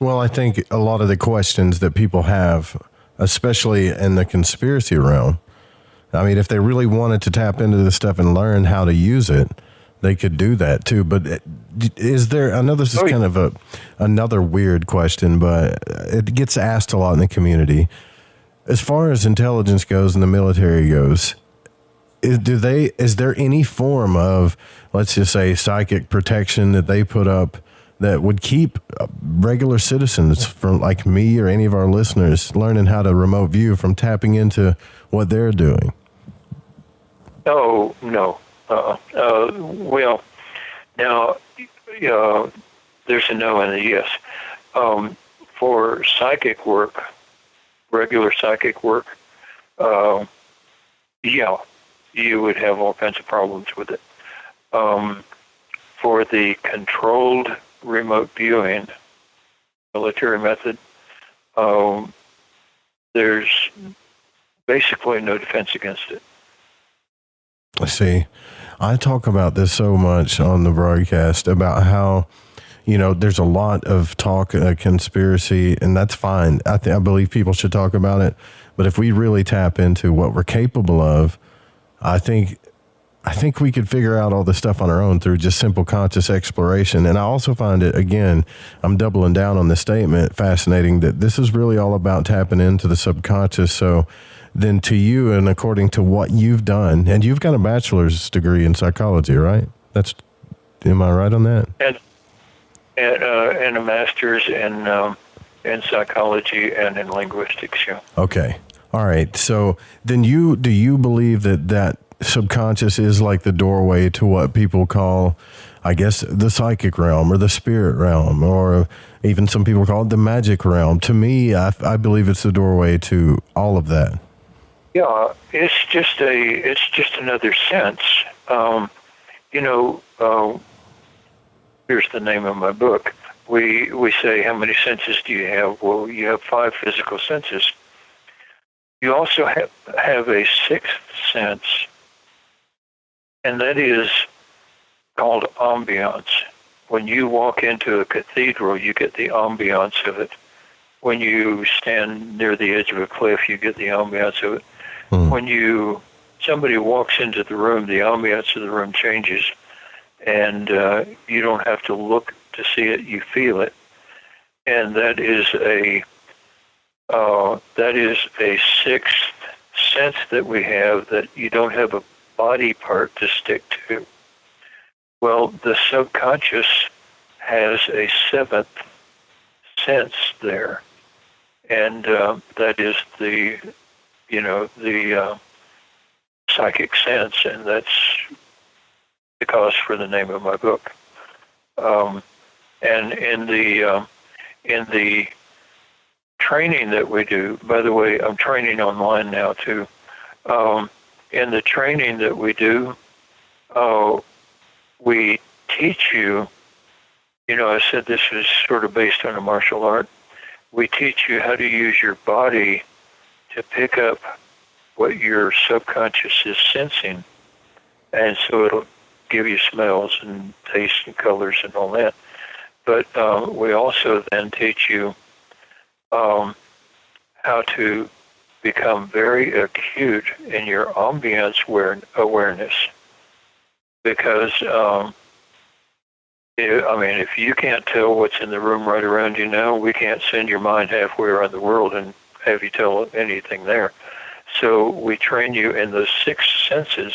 S9: Well, I think a lot of the questions that people have, especially in the conspiracy realm, I mean, if they really wanted to tap into this stuff and learn how to use it, they could do that too. But is there, I know this is kind of another weird question, but it gets asked a lot in the community. As far as intelligence goes and the military goes, is there any form of, let's just say, psychic protection that they put up that would keep regular citizens from, like me or any of our listeners, learning how to remote view from tapping into what they're doing?
S10: Oh, no. Well, now, there's a no and a yes. For psychic work, regular psychic work, you would have all kinds of problems with it. For the controlled remote viewing military method, there's basically no defense against it.
S9: See, I talk about this so much on the broadcast about how, there's a lot of talk, conspiracy, and that's fine. I believe people should talk about it. But if we really tap into what we're capable of, I think we could figure out all this stuff on our own through just simple conscious exploration. And I also find it, again, I'm doubling down on this statement, fascinating that this is really all about tapping into the subconscious. So then to you, and according to what you've done, and you've got a bachelor's degree in psychology, right? Am I right on that?
S10: And a master's in psychology and in linguistics, yeah.
S9: Okay. All right. So then do you believe that subconscious is like the doorway to what people call, I guess, the psychic realm or the spirit realm, or even some people call it the magic realm? To me, I believe it's the doorway to all of that.
S10: Yeah, it's just another sense. Here's the name of my book. We say, how many senses do you have? Well, you have 5 physical senses. You also have a 6th sense, and that is called ambiance. When you walk into a cathedral, you get the ambiance of it. When you stand near the edge of a cliff, you get the ambiance of it. When somebody walks into the room, the ambiance of the room changes, and you don't have to look to see it; you feel it, and that is a 6th sense that we have, that you don't have a body part to stick to. Well, the subconscious has a 7th sense there, and that is the psychic sense, and that's the cause for the name of my book. And in the training that we do, by the way, I'm training online now too. In the training that we do, we teach you, I said this is sort of based on a martial art. We teach you how to use your body to pick up what your subconscious is sensing. And so it'll give you smells and tastes and colors and all that. But we also then teach you how to become very acute in your ambience awareness. Because, if you can't tell what's in the room right around you now, we can't send your mind halfway around the world and have you tell anything there. So we train you in those 6 senses,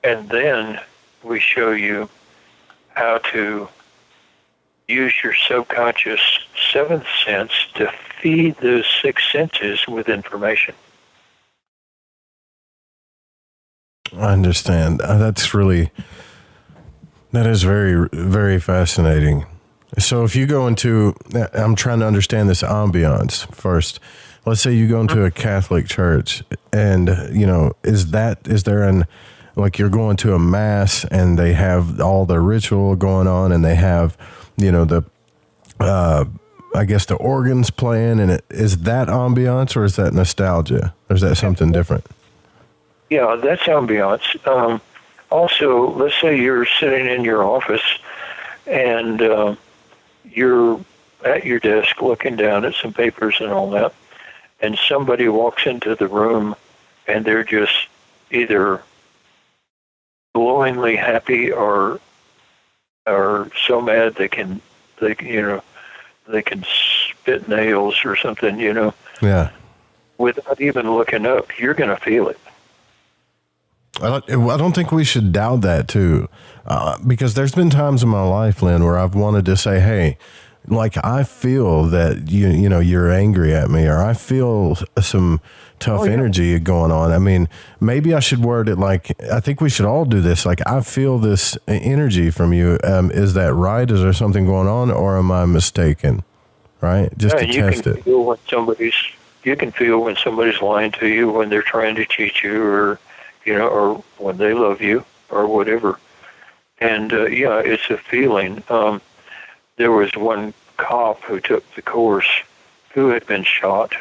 S10: and then we show you how to use your subconscious 7th sense to feed those 6 senses with information.
S9: I understand. That is very, very fascinating. So if you go into, I'm trying to understand this ambiance first. Let's say you go into a Catholic church and, is there like you're going to a mass and they have all the ritual going on and they have, I guess the organs playing, and is that ambiance or is that nostalgia? Or is that something different?
S10: Yeah, that's ambiance. Also, let's say you're sitting in your office and you're at your desk looking down at some papers and all that, and somebody walks into the room and they're just either glowingly happy or so mad they can spit nails or something,
S9: Yeah.
S10: Without even looking up, you're going to feel it.
S9: I don't think we should doubt that too, because there's been times in my life, Lyn, where I've wanted to say, hey, like I feel that you're angry at me, or I feel some tough energy going on. I mean, maybe I should word it like, I think we should all do this. Like, I feel this energy from you. Is that right? Is there something going on, or am I mistaken? Right? Just to test it.
S10: You can feel when somebody's lying to you, when they're trying to cheat you, or when they love you, or whatever. And it's a feeling. There was one cop who took the course who had been shot,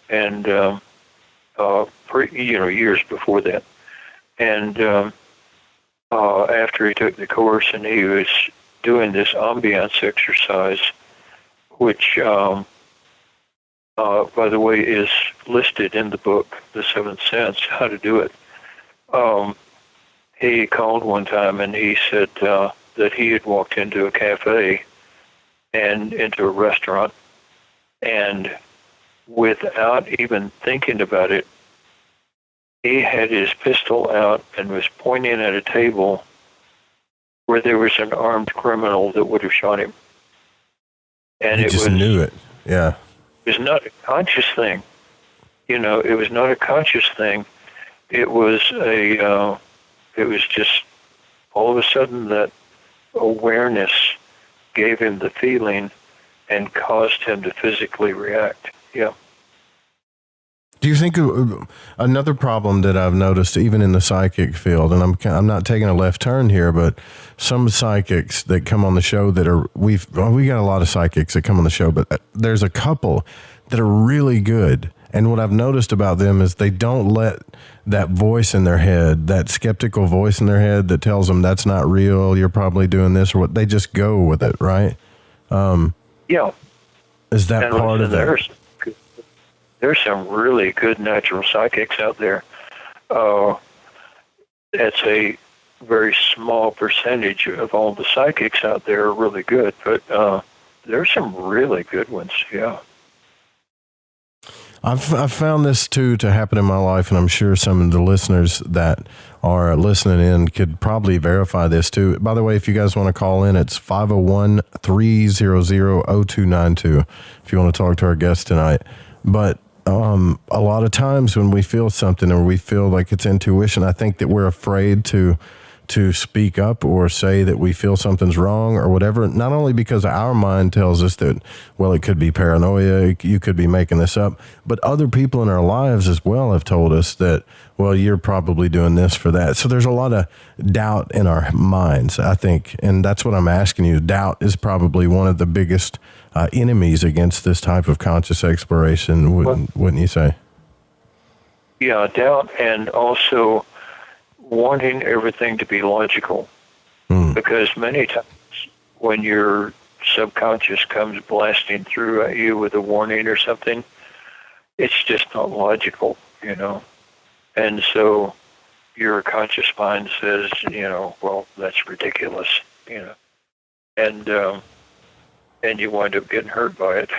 S10: and years before that. And after he took the course, and he was doing this ambiance exercise, which, by the way, is listed in the book, The Seventh Sense, how to do it. He called one time and he said that he had walked into a cafe and into a restaurant, and without even thinking about it, he had his pistol out and was pointing at a table where there was an armed criminal that would have shot him. And
S9: he just knew it. Yeah.
S10: It was not a conscious thing. It was not a conscious thing. It was just all of a sudden that awareness gave him the feeling and caused him to physically react. Yeah.
S9: Do you think another problem that I've noticed, even in the psychic field, and I'm not taking a left turn here, but some psychics that come on the show that we got a lot of psychics that come on the show, but there's a couple that are really good. And what I've noticed about them is they don't let that voice in their head, that skeptical voice in their head that tells them that's not real, you're probably doing this or what. They just go with it, right?
S10: Yeah.
S9: Is that part of that?
S10: There's some really good natural psychics out there. It's a very small percentage of all the psychics out there are really good, but there's some really good ones, yeah.
S9: I've found this too to happen in my life, and I'm sure some of the listeners that are listening in could probably verify this too. By the way, if you guys want to call in, it's 501-300-0292 if you want to talk to our guest tonight. But a lot of times when we feel something or we feel like it's intuition, I think that we're afraid to speak up or say that we feel something's wrong or whatever, not only because our mind tells us that, well, it could be paranoia, you could be making this up, but other people in our lives as well have told us that, well, you're probably doing this for that. So there's a lot of doubt in our minds, I think, and that's what I'm asking you. Doubt is probably one of the biggest enemies against this type of conscious exploration, wouldn't you say?
S10: Yeah, doubt, and also wanting everything to be logical. Because many times when your subconscious comes blasting through at you with a warning or something, it's just not logical, you know. And so your conscious mind says, you know, well, that's ridiculous, you know, and you wind up getting hurt by it.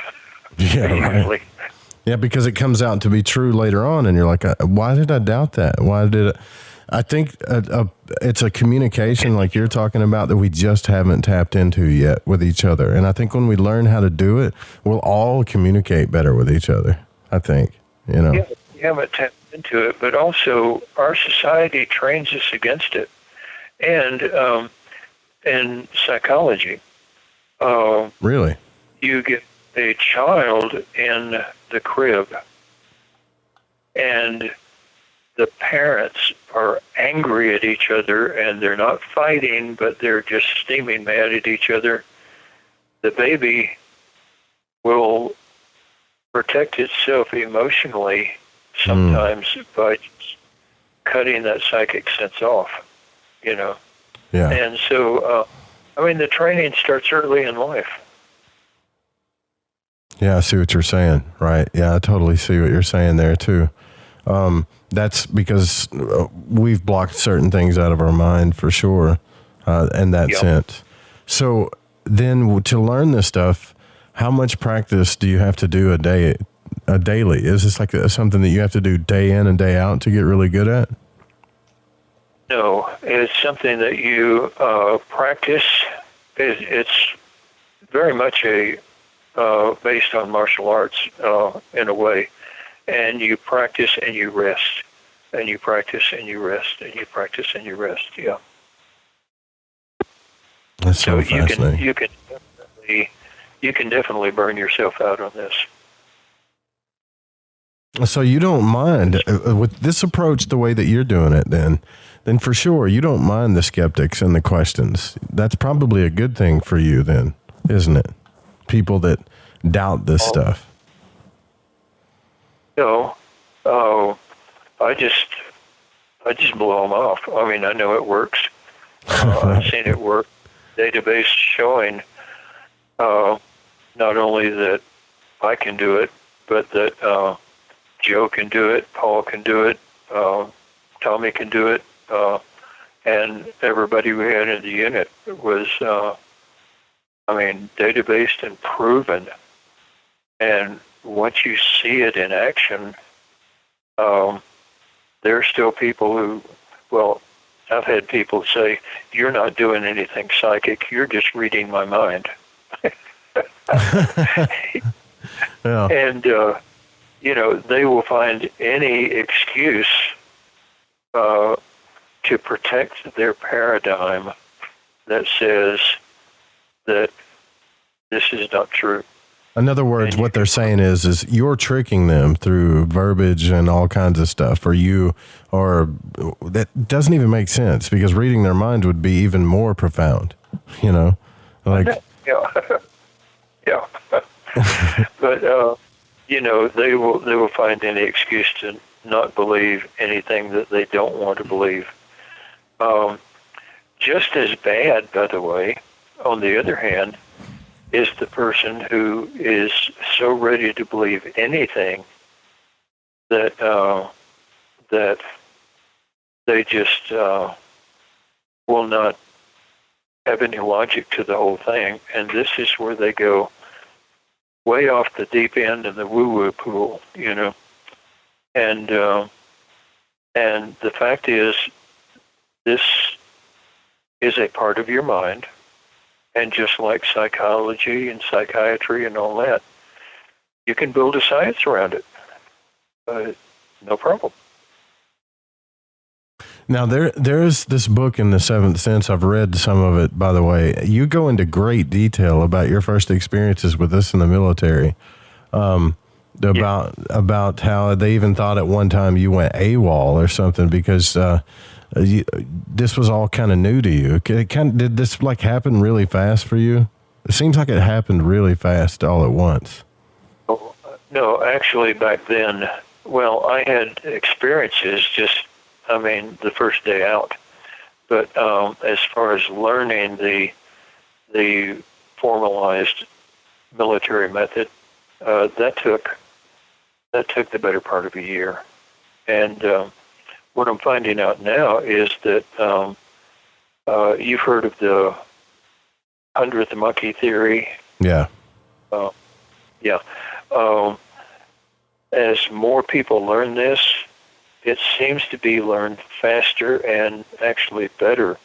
S9: Yeah,
S10: usually.
S9: right. Yeah, because it comes out to be true later on, and you're like, why did I doubt that? Why did it? I think it's a communication like you're talking about that we just haven't tapped into yet with each other. And I think when we learn how to do it, we'll all communicate better with each other. I think, you know.
S10: Yeah, we haven't tapped into it, but also our society trains us against it. And in psychology,
S9: really,
S10: you get a child in the crib, and the parents are angry at each other, and they're not fighting, but they're just steaming mad at each other. The baby will protect itself emotionally sometimes by just cutting that psychic sense off, you know.
S9: Yeah.
S10: And so, I mean, the training starts early in life.
S9: Yeah, I see what you're saying. Right. Yeah, I totally see what you're saying there too. That's because we've blocked certain things out of our mind for sure, in that sense. So then to learn this stuff, how much practice do you have to do a daily? Is this like something that you have to do day in and day out to get really good at?
S10: No, it's something that you practice. It's very much based on martial arts in a way. And you practice and you rest, and you practice and you rest, and you practice and you rest. Yeah.
S9: That's so fascinating.
S10: You can definitely burn yourself out on this.
S9: So you don't mind with this approach, the way that you're doing it, then for sure you don't mind the skeptics and the questions. That's probably a good thing for you, then, isn't it? People that doubt this stuff.
S10: No, I just blow them off. I mean, I know it works. I've seen it work. Database showing not only that I can do it, but that Joe can do it, Paul can do it, Tommy can do it, and everybody we had in the unit was, databased and proven. And once you see it in action, there are still people who, well, I've had people say, you're not doing anything psychic, you're just reading my mind.
S9: Yeah.
S10: And, they will find any excuse to protect their paradigm that says that this is not true.
S9: In other words, what they're saying is you're tricking them through verbiage and all kinds of stuff, or that doesn't even make sense, because reading their minds would be even more profound, you know, like.
S10: Yeah. But, they will find any excuse to not believe anything that they don't want to believe. Just as bad, by the way, on the other hand, is the person who is so ready to believe anything that that they just will not have any logic to the whole thing. And this is where they go way off the deep end in the woo-woo pool, you know. And the fact is, this is a part of your mind. And just like psychology and psychiatry and all that, you can build a science around it. No problem.
S9: Now, there's this book in The Seventh Sense. I've read some of it, by the way. You go into great detail about your first experiences with this in the military, about how they even thought at one time you went AWOL or something because this was all kind of new to you. Did this happen really fast for you? It seems like it happened really fast all at once.
S10: No, actually back then, well, I had experiences the first day out. But as far as learning the formalized military method, that took That took the better part of a year. And what I'm finding out now is that you've heard of the 100th monkey theory.
S9: Yeah.
S10: Yeah. As more people learn this, it seems to be learned faster and actually better.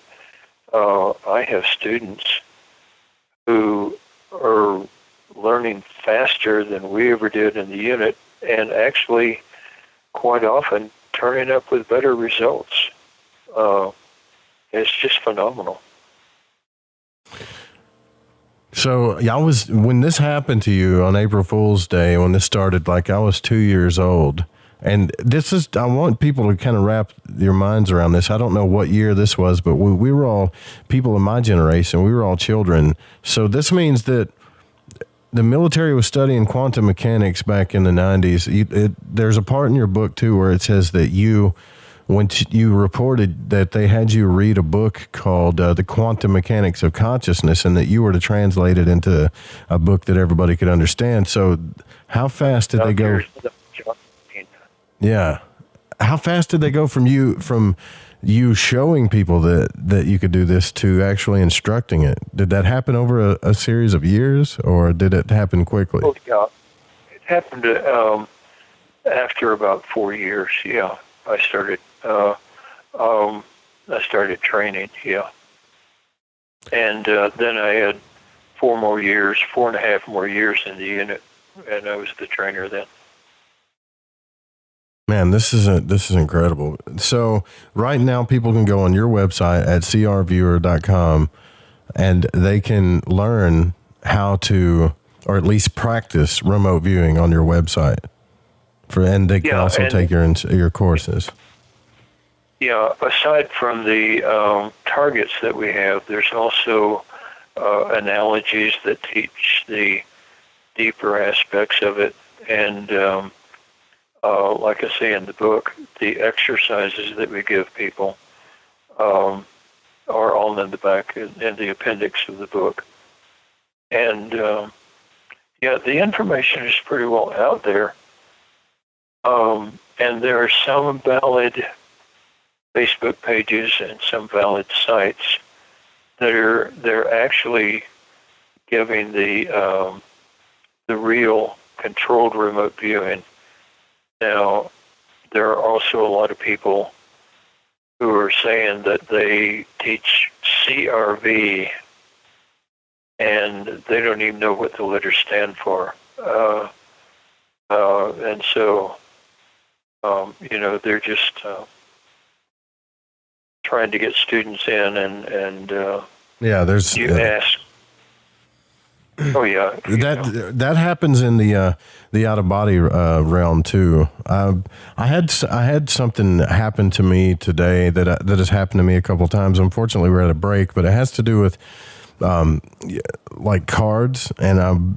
S10: I have students who are learning faster than we ever did in the unit, and actually quite often turning up with better results. It's just phenomenal.
S9: So when this happened to you on April Fool's Day, when this started, like I was 2 years old. And I want people to kind of wrap their minds around this. I don't know what year this was, but we were all people in my generation. We were all children. So this means that the military was studying quantum mechanics back in the 90s. There's a part in your book, too, where it says that when you reported that they had you read a book called The Quantum Mechanics of Consciousness, and that you were to translate it into a book that everybody could understand. So how fast did they go? Yeah. How fast did they go from you showing people that you could do this to actually instructing it? Did that happen over a series of years, or did it happen quickly?
S10: Oh, yeah. It happened after about 4 years. Yeah. I started training. Yeah. And then I had 4.5 more years in the unit, and I was the trainer then.
S9: Man, this is incredible. So right now people can go on your website at crviewer.com and they can learn how to, or at least practice remote viewing on your website. And they can also take your courses.
S10: Yeah, aside from the targets that we have, there's also analogies that teach the deeper aspects of it. And like I say in the book, the exercises that we give people are all in the back, in the appendix of the book. And, the information is pretty well out there. And there are some valid Facebook pages and some valid sites they're actually giving the real controlled remote viewing. Now, there are also a lot of people who are saying that they teach CRV and they don't even know what the letters stand for. And so, they're just trying to get students in and
S9: there's
S10: you ask. Oh yeah,
S9: that happens in the out of body realm too. I had something happen to me today that has happened to me a couple of times. Unfortunately, we're at a break, but it has to do with like cards and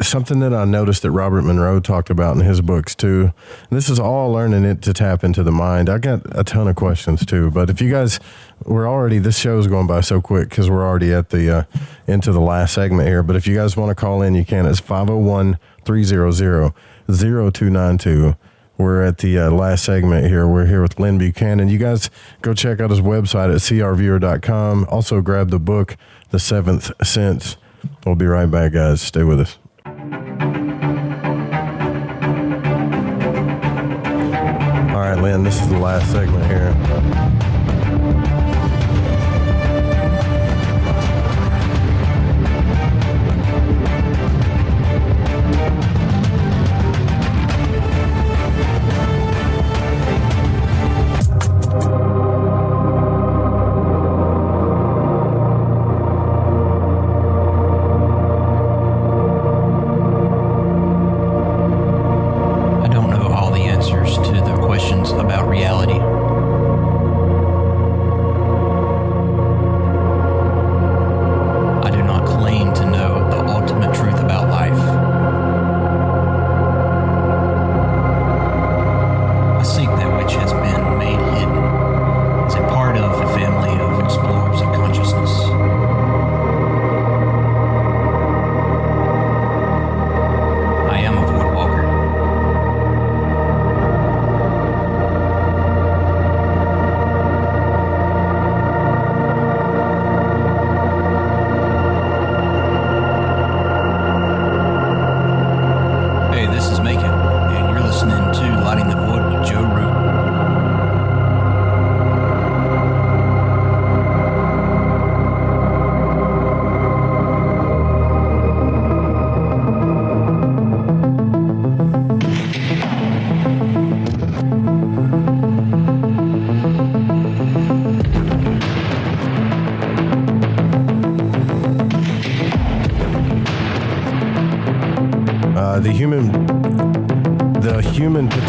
S9: something that I noticed that Robert Monroe talked about in his books too. And this is all learning it to tap into the mind. I got a ton of questions too, but if you guys, this show's going by so quick because we're already at the into the last segment here. But if you guys want to call in, you can. It's 501-300-0292. We're at the last segment here. We're here with Lyn Buchanan. You guys go check out his website at crviewer.com. Also grab the book, The Seventh Sense. We'll be right back, guys. Stay with us. All right, Lyn, this is the last segment here.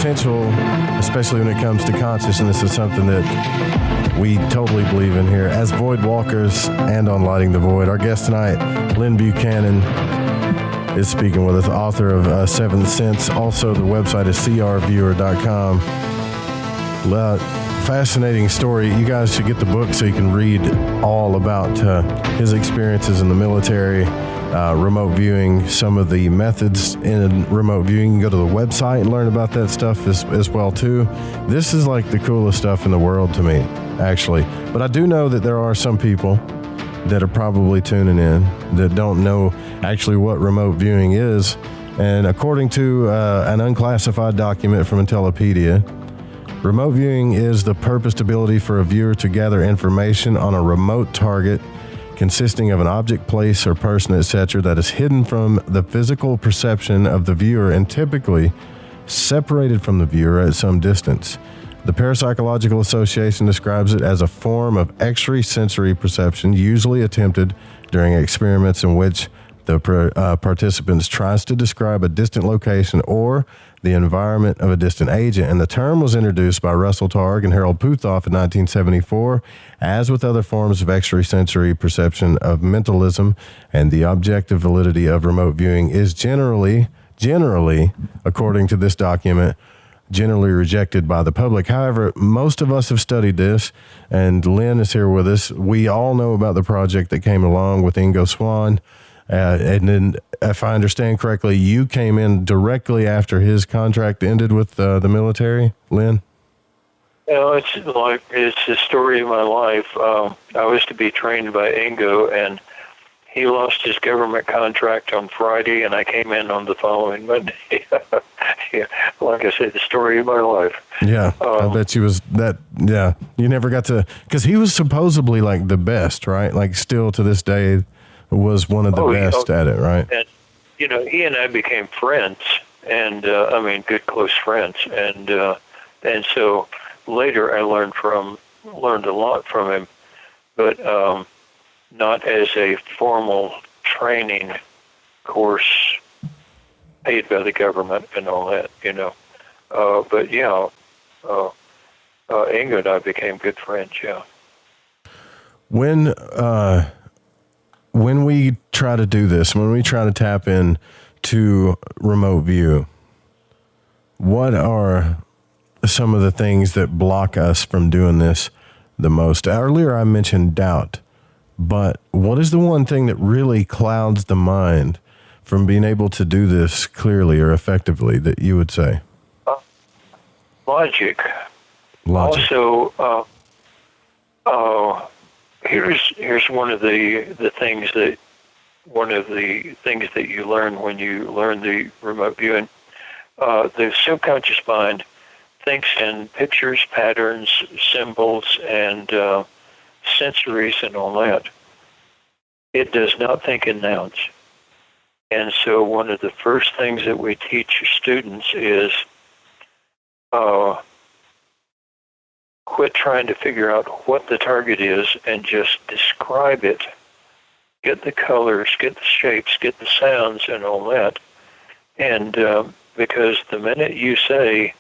S9: potential, especially when it comes to consciousness, is something that we totally believe in here as Void Walkers and on Lighting the Void. Our guest tonight, Lyn Buchanan, is speaking with us, author of Seventh Sense. Also, the website is crviewer.com. Fascinating story. You guys should get the book so you can read all about his experiences in the military, remote viewing, some of the methods in remote viewing. You can go to the website and learn about that stuff as well too. This is like the coolest stuff in the world to me, actually. But I do know that there are some people that are probably tuning in that don't know actually what remote viewing is. And according to an unclassified document from Intellipedia, remote viewing is the purposed ability for a viewer to gather information on a remote target consisting of an object, place, or person, etc., that is hidden from the physical perception of the viewer and typically separated from the viewer at some distance. The Parapsychological Association describes it as a form of extrasensory perception, usually attempted during experiments in which the participants tries to describe a distant location or the environment of a distant agent. And the term was introduced by Russell Targ and Harold Puthoff in 1974. As with other forms of extrasensory perception of mentalism, and the objective validity of remote viewing is generally, according to this document, generally rejected by the public. However, most of us have studied this, and Lyn is here with us. We all know about the project that came along with Ingo Swann. And then, if I understand correctly, you came in directly after his contract ended with the military, Lyn?
S10: It's the story of my life. I was to be trained by Ingo, and he lost his government contract on Friday, and I came in on the following Monday. Yeah, like I said, the story of my life.
S9: Yeah, I bet you was that. Yeah, you never got to, because he was supposedly like the best, right? Like still to this day was one of the best at it, right?
S10: And he and I became friends, and good close friends, and so later I learned a lot from him, but not as a formal training course paid by the government and all that, but yeah, Ingo and I became good friends. Yeah.
S9: When we try to do this, when we try to tap in to remote view, what are some of the things that block us from doing this the most? Earlier I mentioned doubt, but what is the one thing that really clouds the mind from being able to do this clearly or effectively that you would say?
S10: Logic. Also, here's one of the things that you learn when you learn the remote viewing. The subconscious mind thinks in pictures, patterns, symbols, and sensories and all that. It does not think in nouns. And so one of the first things that we teach students is quit trying to figure out what the target is and just describe it. Get the colors, get the shapes, get the sounds and all that. And because the minute you say,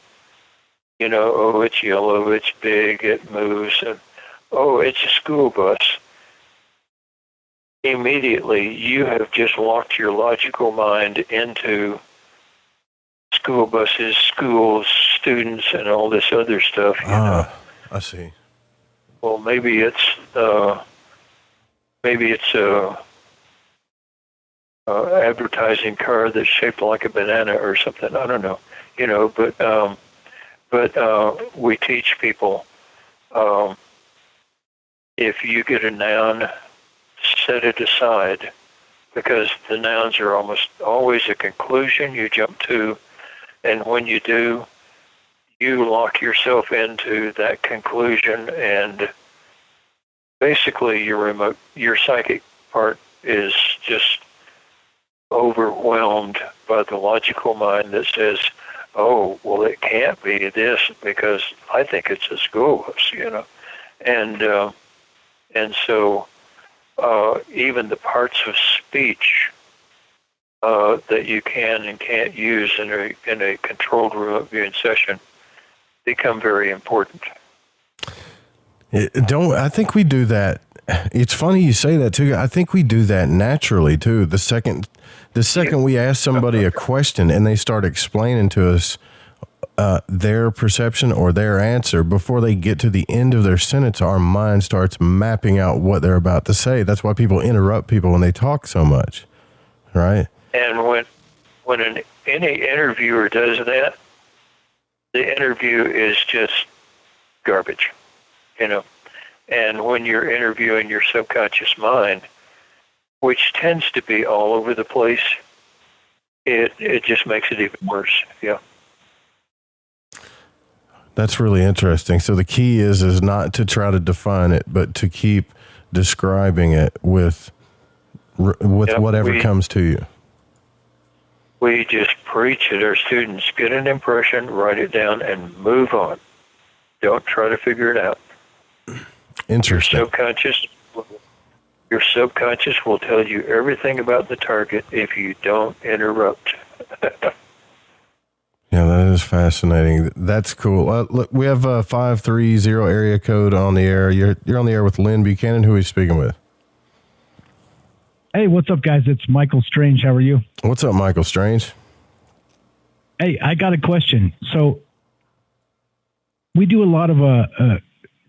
S10: oh, it's yellow, it's big, it moves, and oh, it's a school bus, immediately you have just locked your logical mind into school buses, schools, students, and all this other stuff.
S9: I see.
S10: Well, maybe it's a advertising card that's shaped like a banana or something. I don't know, but we teach people if you get a noun, set it aside, because the nouns are almost always a conclusion you jump to, and when you do, you lock yourself into that conclusion, and basically your psychic part is just overwhelmed by the logical mind that says, oh, well, it can't be this because I think it's a school bus, and so even the parts of speech that you can and can't use in a controlled remote viewing session become very important.
S9: I think we do that. It's funny you say that too. I think we do that naturally too. The second we ask somebody a question and they start explaining to us their perception or their answer, before they get to the end of their sentence, our mind starts mapping out what they're about to say. That's why people interrupt people when they talk so much, right?
S10: And when any interviewer does that, the interview is just garbage, you know. And when you're interviewing your subconscious mind, which tends to be all over the place, it just makes it even worse. Yeah.
S9: That's really interesting. So the key is not to try to define it, but to keep describing it with whatever comes to you.
S10: We just preach at our students, get an impression, write it down, and move on. Don't try to figure it out.
S9: Interesting.
S10: Your subconscious will tell you everything about the target if you don't interrupt.
S9: Yeah, that is fascinating. That's cool. Look, we have a 530 area code on the air. You're on the air with Lyn Buchanan. Who are you speaking with?
S11: Hey, what's up, guys? It's Michael Strange. How are you?
S9: What's up, Michael Strange?
S11: Hey, I got a question. So we do a lot of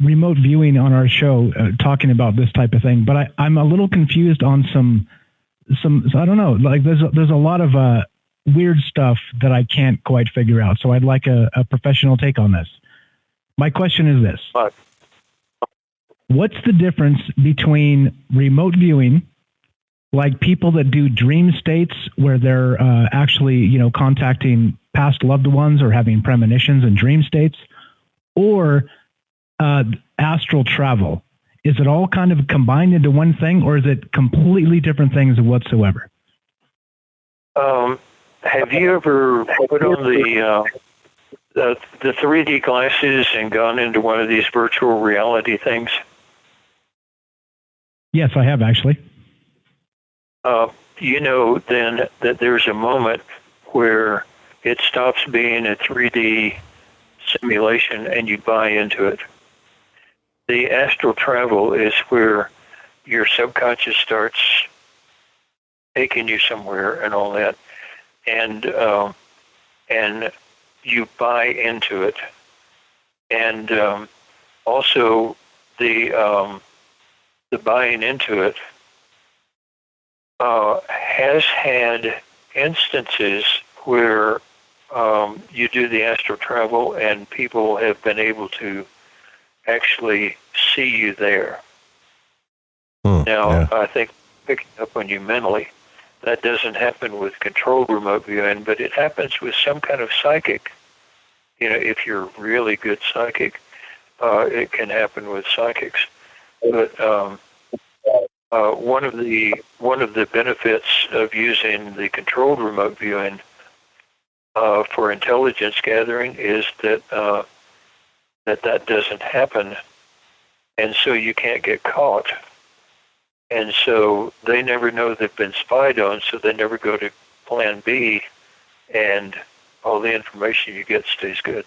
S11: remote viewing on our show, talking about this type of thing, but I'm a little confused on some I don't know, like there's a lot of weird stuff that I can't quite figure out. So I'd like a professional take on this. My question is this. What's the difference between remote viewing, like people that do dream states where they're actually, contacting past loved ones or having premonitions and dream states, or astral travel? Is it all kind of combined into one thing, or is it completely different things whatsoever?
S10: Have you ever put on the 3D glasses and gone into one of these virtual reality things?
S11: Yes, I have actually.
S10: You know then that there's a moment where it stops being a 3D simulation and you buy into it. The astral travel is where your subconscious starts taking you somewhere and all that, and you buy into it. And also the buying into it has had instances where you do the astral travel and people have been able to actually see you there. I think picking up on you mentally, that doesn't happen with controlled remote viewing, but it happens with some kind of psychic. If you're a really good psychic, it can happen with psychics. But one of the benefits of using the controlled remote viewing for intelligence gathering is that that doesn't happen, and so you can't get caught. And so they never know they've been spied on, so they never go to plan B, and all the information you get stays good.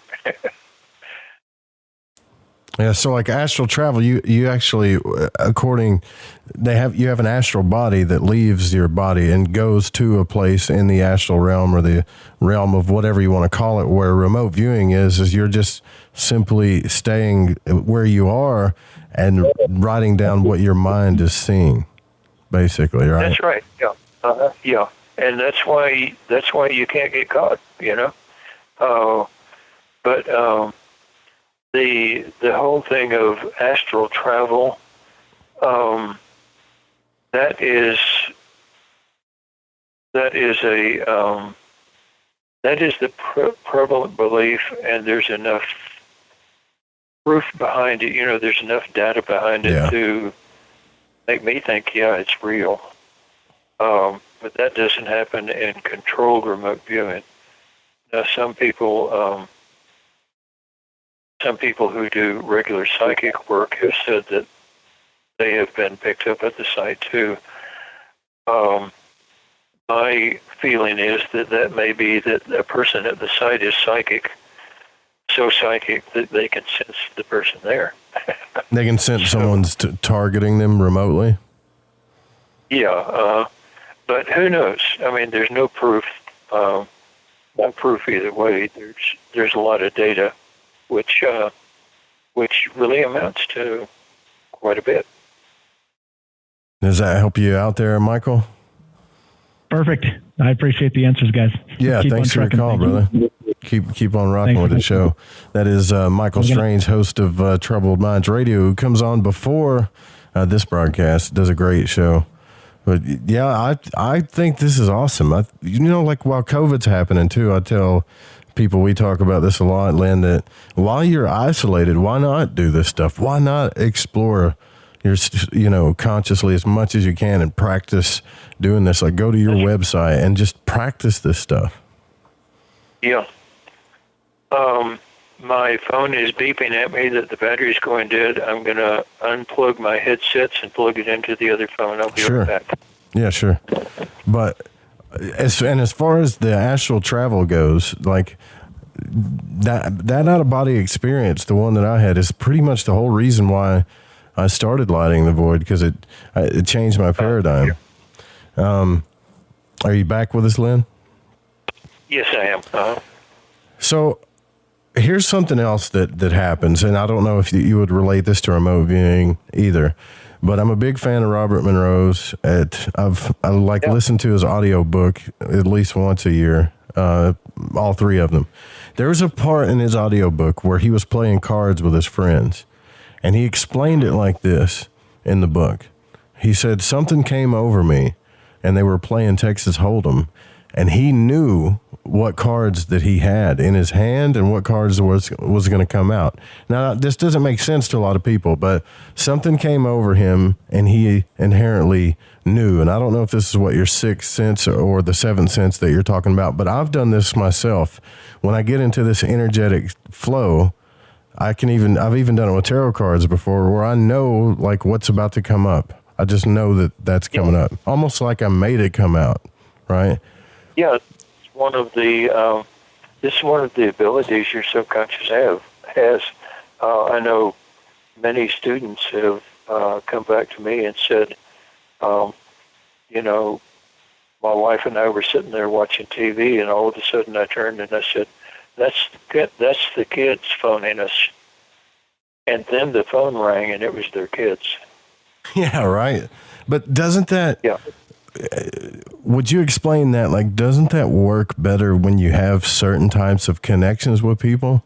S9: Yeah, so like astral travel, you actually, you have an astral body that leaves your body and goes to a place in the astral realm or the realm of whatever you want to call it, where remote viewing is you're just simply staying where you are and writing down what your mind is seeing, basically, right?
S10: That's right. Yeah, yeah, and that's why you can't get caught. But the whole thing of astral travel, that is the prevalent belief, and there's enough proof behind it. There's enough data behind it to make me think, it's real. But that doesn't happen in controlled remote viewing. Now, some people who do regular psychic work have said that they have been picked up at the site too. my feeling is that may be that a person at the site is psychic, so psychic that they can sense the person there.
S9: They can sense someone's targeting them remotely?
S10: Yeah, but who knows? I mean, there's no proof. No proof either way. There's a lot of data, which really amounts to quite a bit.
S9: Does that help you out there, Michael?
S11: Perfect. I appreciate the answers, guys.
S9: Yeah, thanks for your call, brother. Keep on rocking with the show. That is Michael Strange, host of Troubled Minds Radio, who comes on before this broadcast. Does a great show. But yeah, I think this is awesome. Like while COVID's happening too, I tell people, we talk about this a lot, Lyn, that while you're isolated, why not do this stuff? Why not explore your, consciously as much as you can and practice doing this? Like go to your website and just practice this stuff.
S10: Yeah. My phone is beeping at me that the battery's going dead. I'm going to unplug my headsets and plug it into the other phone. I'll be right back.
S9: Yeah, sure. But as far as the astral travel goes, like that out-of-body experience, the one that I had, is pretty much the whole reason why I started Lighting the Void, because it changed my paradigm. Are you back with us, Lyn?
S10: Yes, I am.
S9: So here's something else that happens, and I don't know if you would relate this to remote viewing either, but I'm a big fan of Robert Monroe's. I listen to his audio book at least once a year, all three of them. There was a part in his audio book where he was playing cards with his friends, and he explained it like this in the book. He said, something came over me, and they were playing Texas Hold'em, and he knew what cards that he had in his hand and what cards was going to come out. Now, this doesn't make sense to a lot of people, but something came over him and he inherently knew. And I don't know if this is what your sixth sense or the seventh sense that you're talking about, but I've done this myself. When I get into this energetic flow, I've even done it with tarot cards before, where I know like what's about to come up. I just know that that's coming up, almost like I made it come out, right?
S10: Yeah. This is one of the abilities your subconscious has. I know many students have come back to me and said, my wife and I were sitting there watching TV, and all of a sudden I turned and I said, that's the kids phoning us. And then the phone rang, and it was their kids.
S9: Yeah, right. But doesn't that...
S10: Yeah.
S9: Would you explain that? Like, doesn't that work better when you have certain types of connections with people?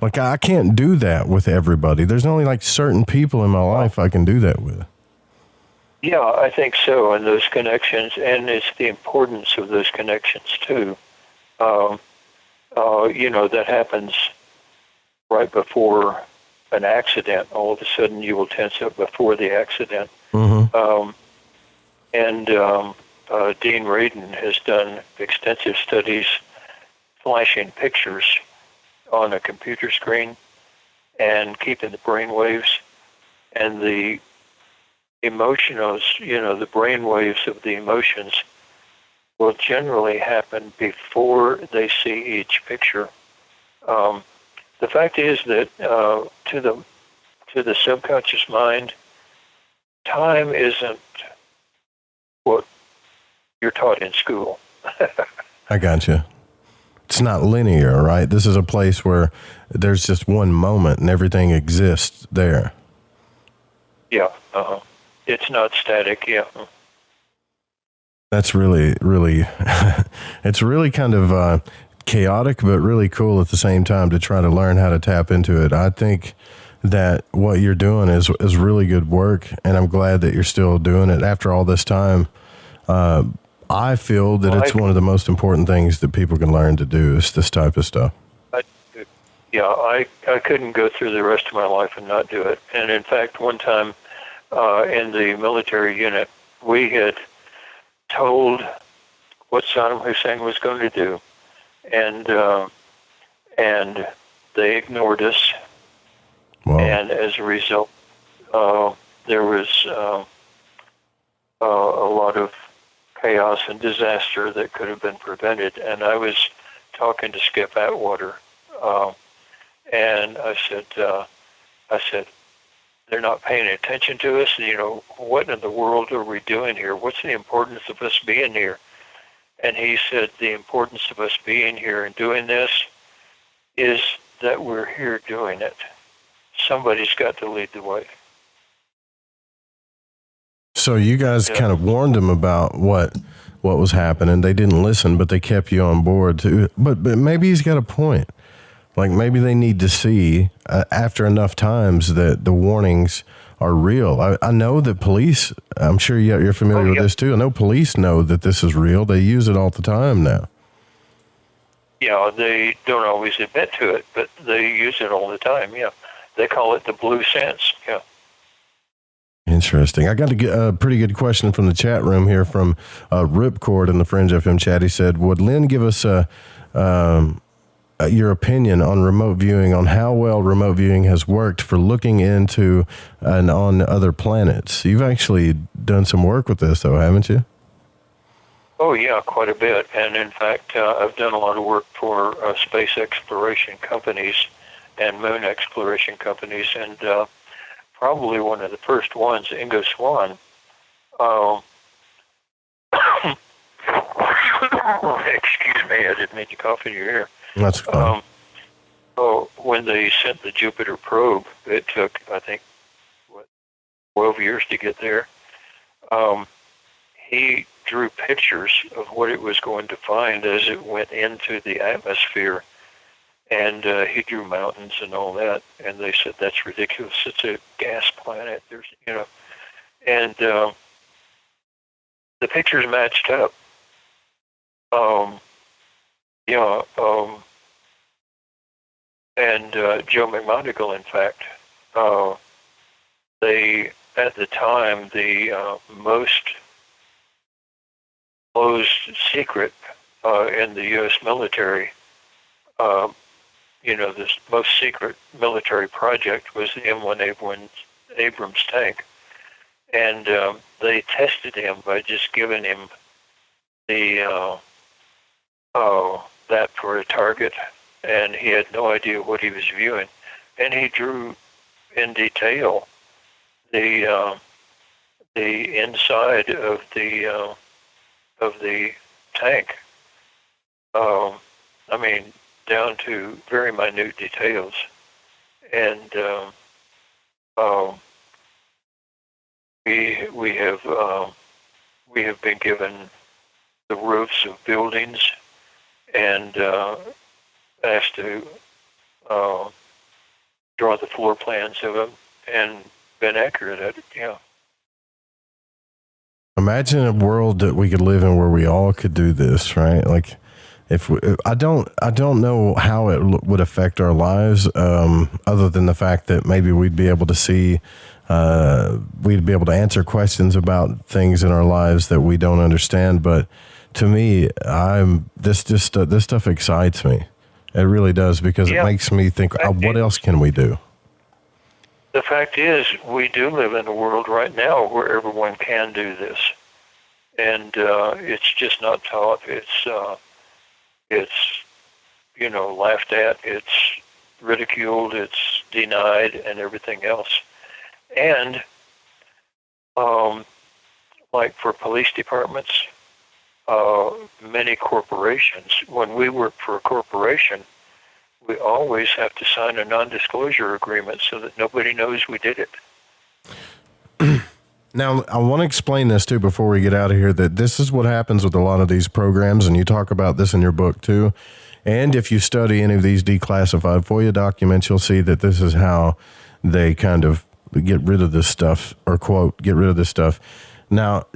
S9: Like, I can't do that with everybody. There's only like certain people in my life I can do that with.
S10: Yeah, I think so. And those connections, and it's the importance of those connections too. That happens right before an accident. All of a sudden you will tense up before the accident. Mm-hmm. Dean Radin has done extensive studies flashing pictures on a computer screen and keeping the brain waves and the emotions, the brain waves of the emotions will generally happen before they see each picture. The fact is that to the subconscious mind, time isn't what you're taught in school.
S9: I got you. It's not linear, right? This is a place where there's just one moment and everything exists there.
S10: Yeah. It's not static. Yeah.
S9: That's really, really, it's really kind of chaotic, but really cool at the same time to try to learn how to tap into it. I think that what you're doing is really good work, and I'm glad that you're still doing it after all this time. I feel that it's one of the most important things that people can learn to do is this type of stuff.
S10: I couldn't go through the rest of my life and not do it. And in fact, one time in the military unit, we had told what Saddam Hussein was going to do, and they ignored us. Wow. And as a result, there was a lot of chaos and disaster that could have been prevented. And I was talking to Skip Atwater, and I said, they're not paying attention to us. You know, what in the world are we doing here? What's the importance of us being here? And he said, the importance of us being here and doing this is that we're here doing it. Somebody's got to lead the way.
S9: So you guys kind of warned them about what was happening. They didn't listen, but they kept you on board too. But maybe he's got a point. Like maybe they need to see after enough times that the warnings are real. I know that police, I'm sure you're familiar with this too. I know police know that this is real. They use it all the time now.
S10: Yeah, they don't always admit to it, but they use it all the time. Yeah, they call it the blue sense. Yeah.
S9: Interesting. I got a pretty good question from the chat room here from Ripcord in the Fringe FM chat. He said, would Lyn give us your opinion on remote viewing, on how well remote viewing has worked for looking into and on other planets? You've actually done some work with this, though, haven't you?
S10: Oh, yeah, quite a bit. And in fact, I've done a lot of work for space exploration companies and moon exploration companies. And probably one of the first ones, Ingo Swann, excuse me, I didn't mean to cough in your ear.
S9: That's fine.
S10: When they sent the Jupiter probe, it took, I think, 12 years to get there. He drew pictures of what it was going to find as it went into the atmosphere, and he drew mountains and all that. And they said, "That's ridiculous. It's a gas planet." There's, and the pictures matched up. And Joe McMonagle, in fact, they, at the time, the most closed secret in the U.S. military, this most secret military project was the M1 Abrams tank. And they tested him by just giving him the that for a target, and he had no idea what he was viewing. And he drew in detail the inside of the tank. I mean, down to very minute details. And we have been given the roofs of buildings and asked to draw the floor plans of them and been accurate at it. Yeah.
S9: Imagine a world that we could live in where we all could do this, right? Like, I don't know how it would affect our lives, other than the fact that maybe we'd be able to see, we'd be able to answer questions about things in our lives that we don't understand. But to me, this stuff excites me. It really does, because it makes me think, what else can we do?
S10: The fact is, we do live in a world right now where everyone can do this, and it's just not taught. It's laughed at, it's ridiculed, it's denied, and everything else. And like for police departments, many corporations, when we work for a corporation, we always have to sign a non-disclosure agreement so that nobody knows we did it.
S9: Now, I want to explain this too before we get out of here, that this is what happens with a lot of these programs, and you talk about this in your book too. And if you study any of these declassified FOIA documents, you'll see that this is how they kind of get rid of this stuff, or quote, get rid of this stuff. Now,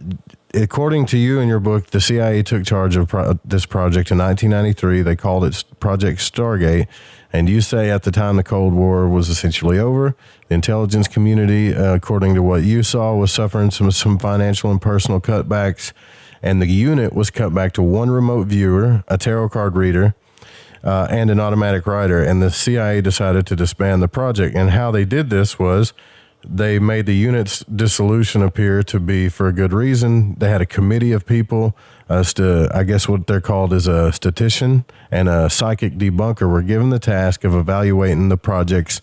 S9: according to you in your book, the CIA took charge of this project in 1993. They called it Project Stargate. And you say at the time the Cold War was essentially over. The intelligence community, according to what you saw, was suffering some financial and personal cutbacks. And the unit was cut back to one remote viewer, a tarot card reader, and an automatic writer. And the CIA decided to disband the project. And how they did this was they made the unit's dissolution appear to be for a good reason. They had a committee of people, I guess what they're called is a statistician and a psychic debunker were given the task of evaluating the project's,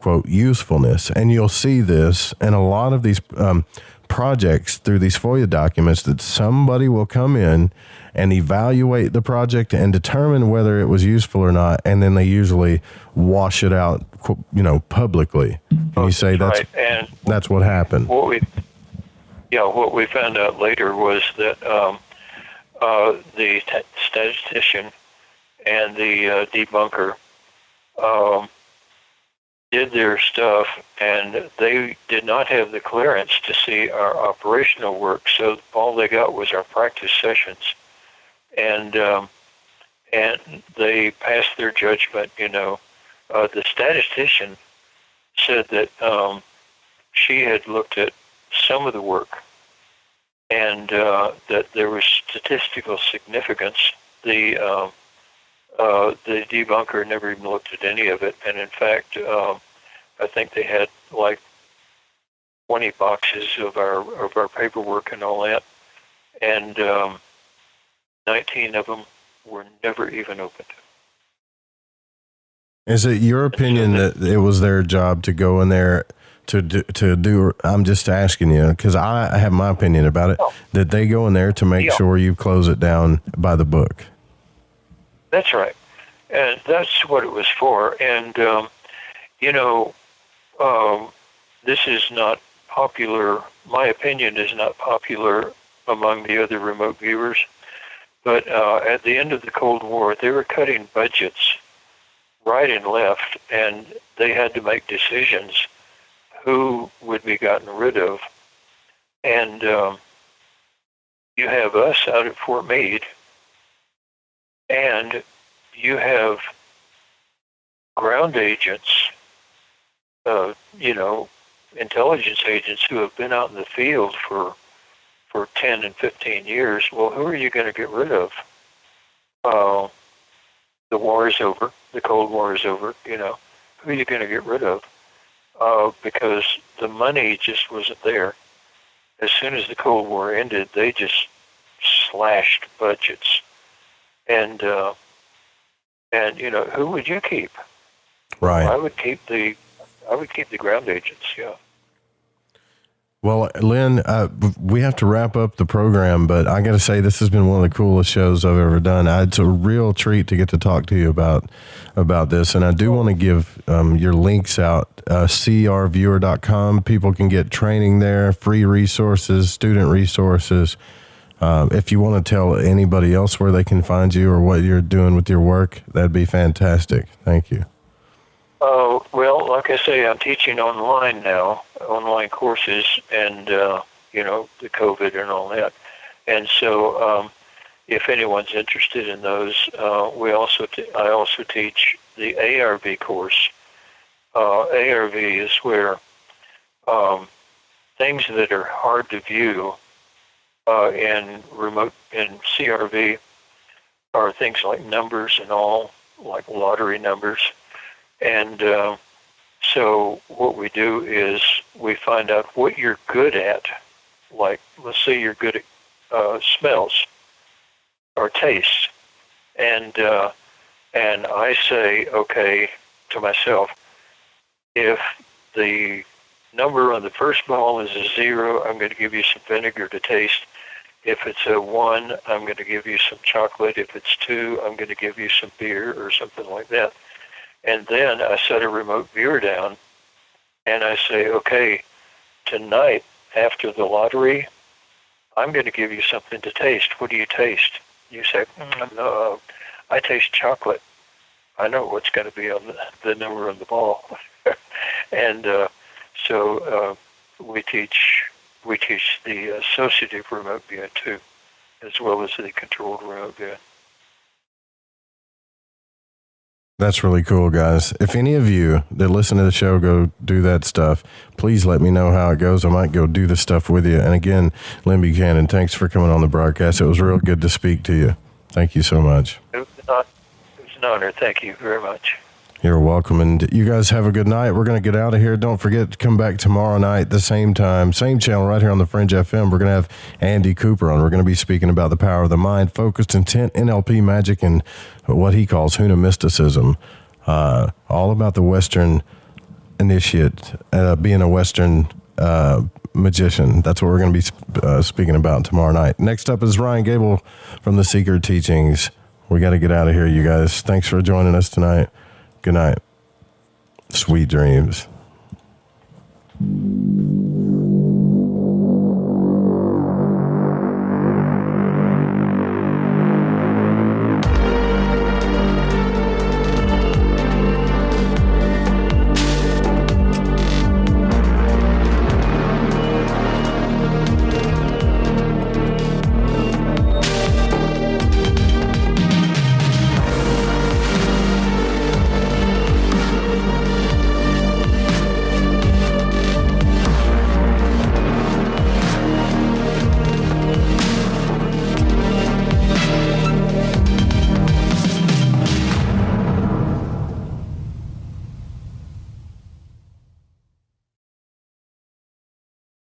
S9: quote, usefulness. And you'll see this in a lot of these projects through these FOIA documents that somebody will come in and evaluate the project and determine whether it was useful or not, and then they usually wash it out, publicly. And you say that's
S10: right. And
S9: that's what happened.
S10: What we found out later was that the statistician and the debunker did their stuff, and they did not have the clearance to see our operational work, so all they got was our practice sessions. And they passed their judgment, The statistician said that she had looked at some of the work and that there was statistical significance. The debunker never even looked at any of it, and in fact, I think they had like 20 boxes of our paperwork and all that, and 19 of them were never even opened.
S9: Is it your opinion that it was their job to go in there to do? I'm just asking you because I have my opinion about it. That they go in there to make sure you close it down by the book.
S10: That's right, and that's what it was for. And this is not popular. My opinion is not popular among the other remote viewers. But at the end of the Cold War, they were cutting budgets right and left, and they had to make decisions who would be gotten rid of. And you have us out at Fort Meade, and you have ground agents, intelligence agents who have been out in the field for 10 and 15 years. Well, who are you going to get rid of? The war is over. The Cold War is over. Who are you going to get rid of? Because the money just wasn't there. As soon as the Cold War ended, they just slashed budgets. And who would you keep?
S9: Right.
S10: I would keep the ground agents. Yeah.
S9: Well, Lyn, we have to wrap up the program, but I got to say this has been one of the coolest shows I've ever done. It's a real treat to get to talk to you about this, and I do want to give your links out, crviewer.com. People can get training there, free resources, student resources. If you want to tell anybody else where they can find you or what you're doing with your work, that'd be fantastic. Thank you.
S10: Well, like I say, I'm teaching online now, online courses, and, the COVID and all that. And so if anyone's interested in those, I also teach the ARV course. ARV is where things that are hard to view in CRV are things like numbers and all, like lottery numbers. And so what we do is we find out what you're good at. Like, let's say you're good at smells or taste. And I say, okay, to myself, if the number on the first ball is a 0, I'm going to give you some vinegar to taste. If it's a 1, I'm going to give you some chocolate. If it's 2, I'm going to give you some beer or something like that. And then I set a remote viewer down, and I say, okay, tonight after the lottery, I'm going to give you something to taste. What do you taste? You say, no, I taste chocolate. I know what's going to be on the number on the ball. And so we teach the associative remote viewing too, as well as the controlled remote viewing.
S9: That's really cool, guys. If any of you that listen to the show go do that stuff, please let me know how it goes. I might go do the stuff with you. And again, Lyn Buchanan, thanks for coming on the broadcast. It was real good to speak to you. Thank you so much.
S10: It was an honor. Thank you very much.
S9: You're welcome. And you guys have a good night. We're going to get out of here. Don't forget to come back tomorrow night, the same time, same channel right here on the Fringe FM. We're going to have Andy Cooper on. We're going to be speaking about the power of the mind, focused intent, NLP magic, and what he calls Huna mysticism. All about the Western initiate, being a Western magician. That's what we're going to be speaking about tomorrow night. Next up is Ryan Gable from The Secret Teachings. We got to get out of here, you guys. Thanks for joining us tonight. Good night. Sweet dreams.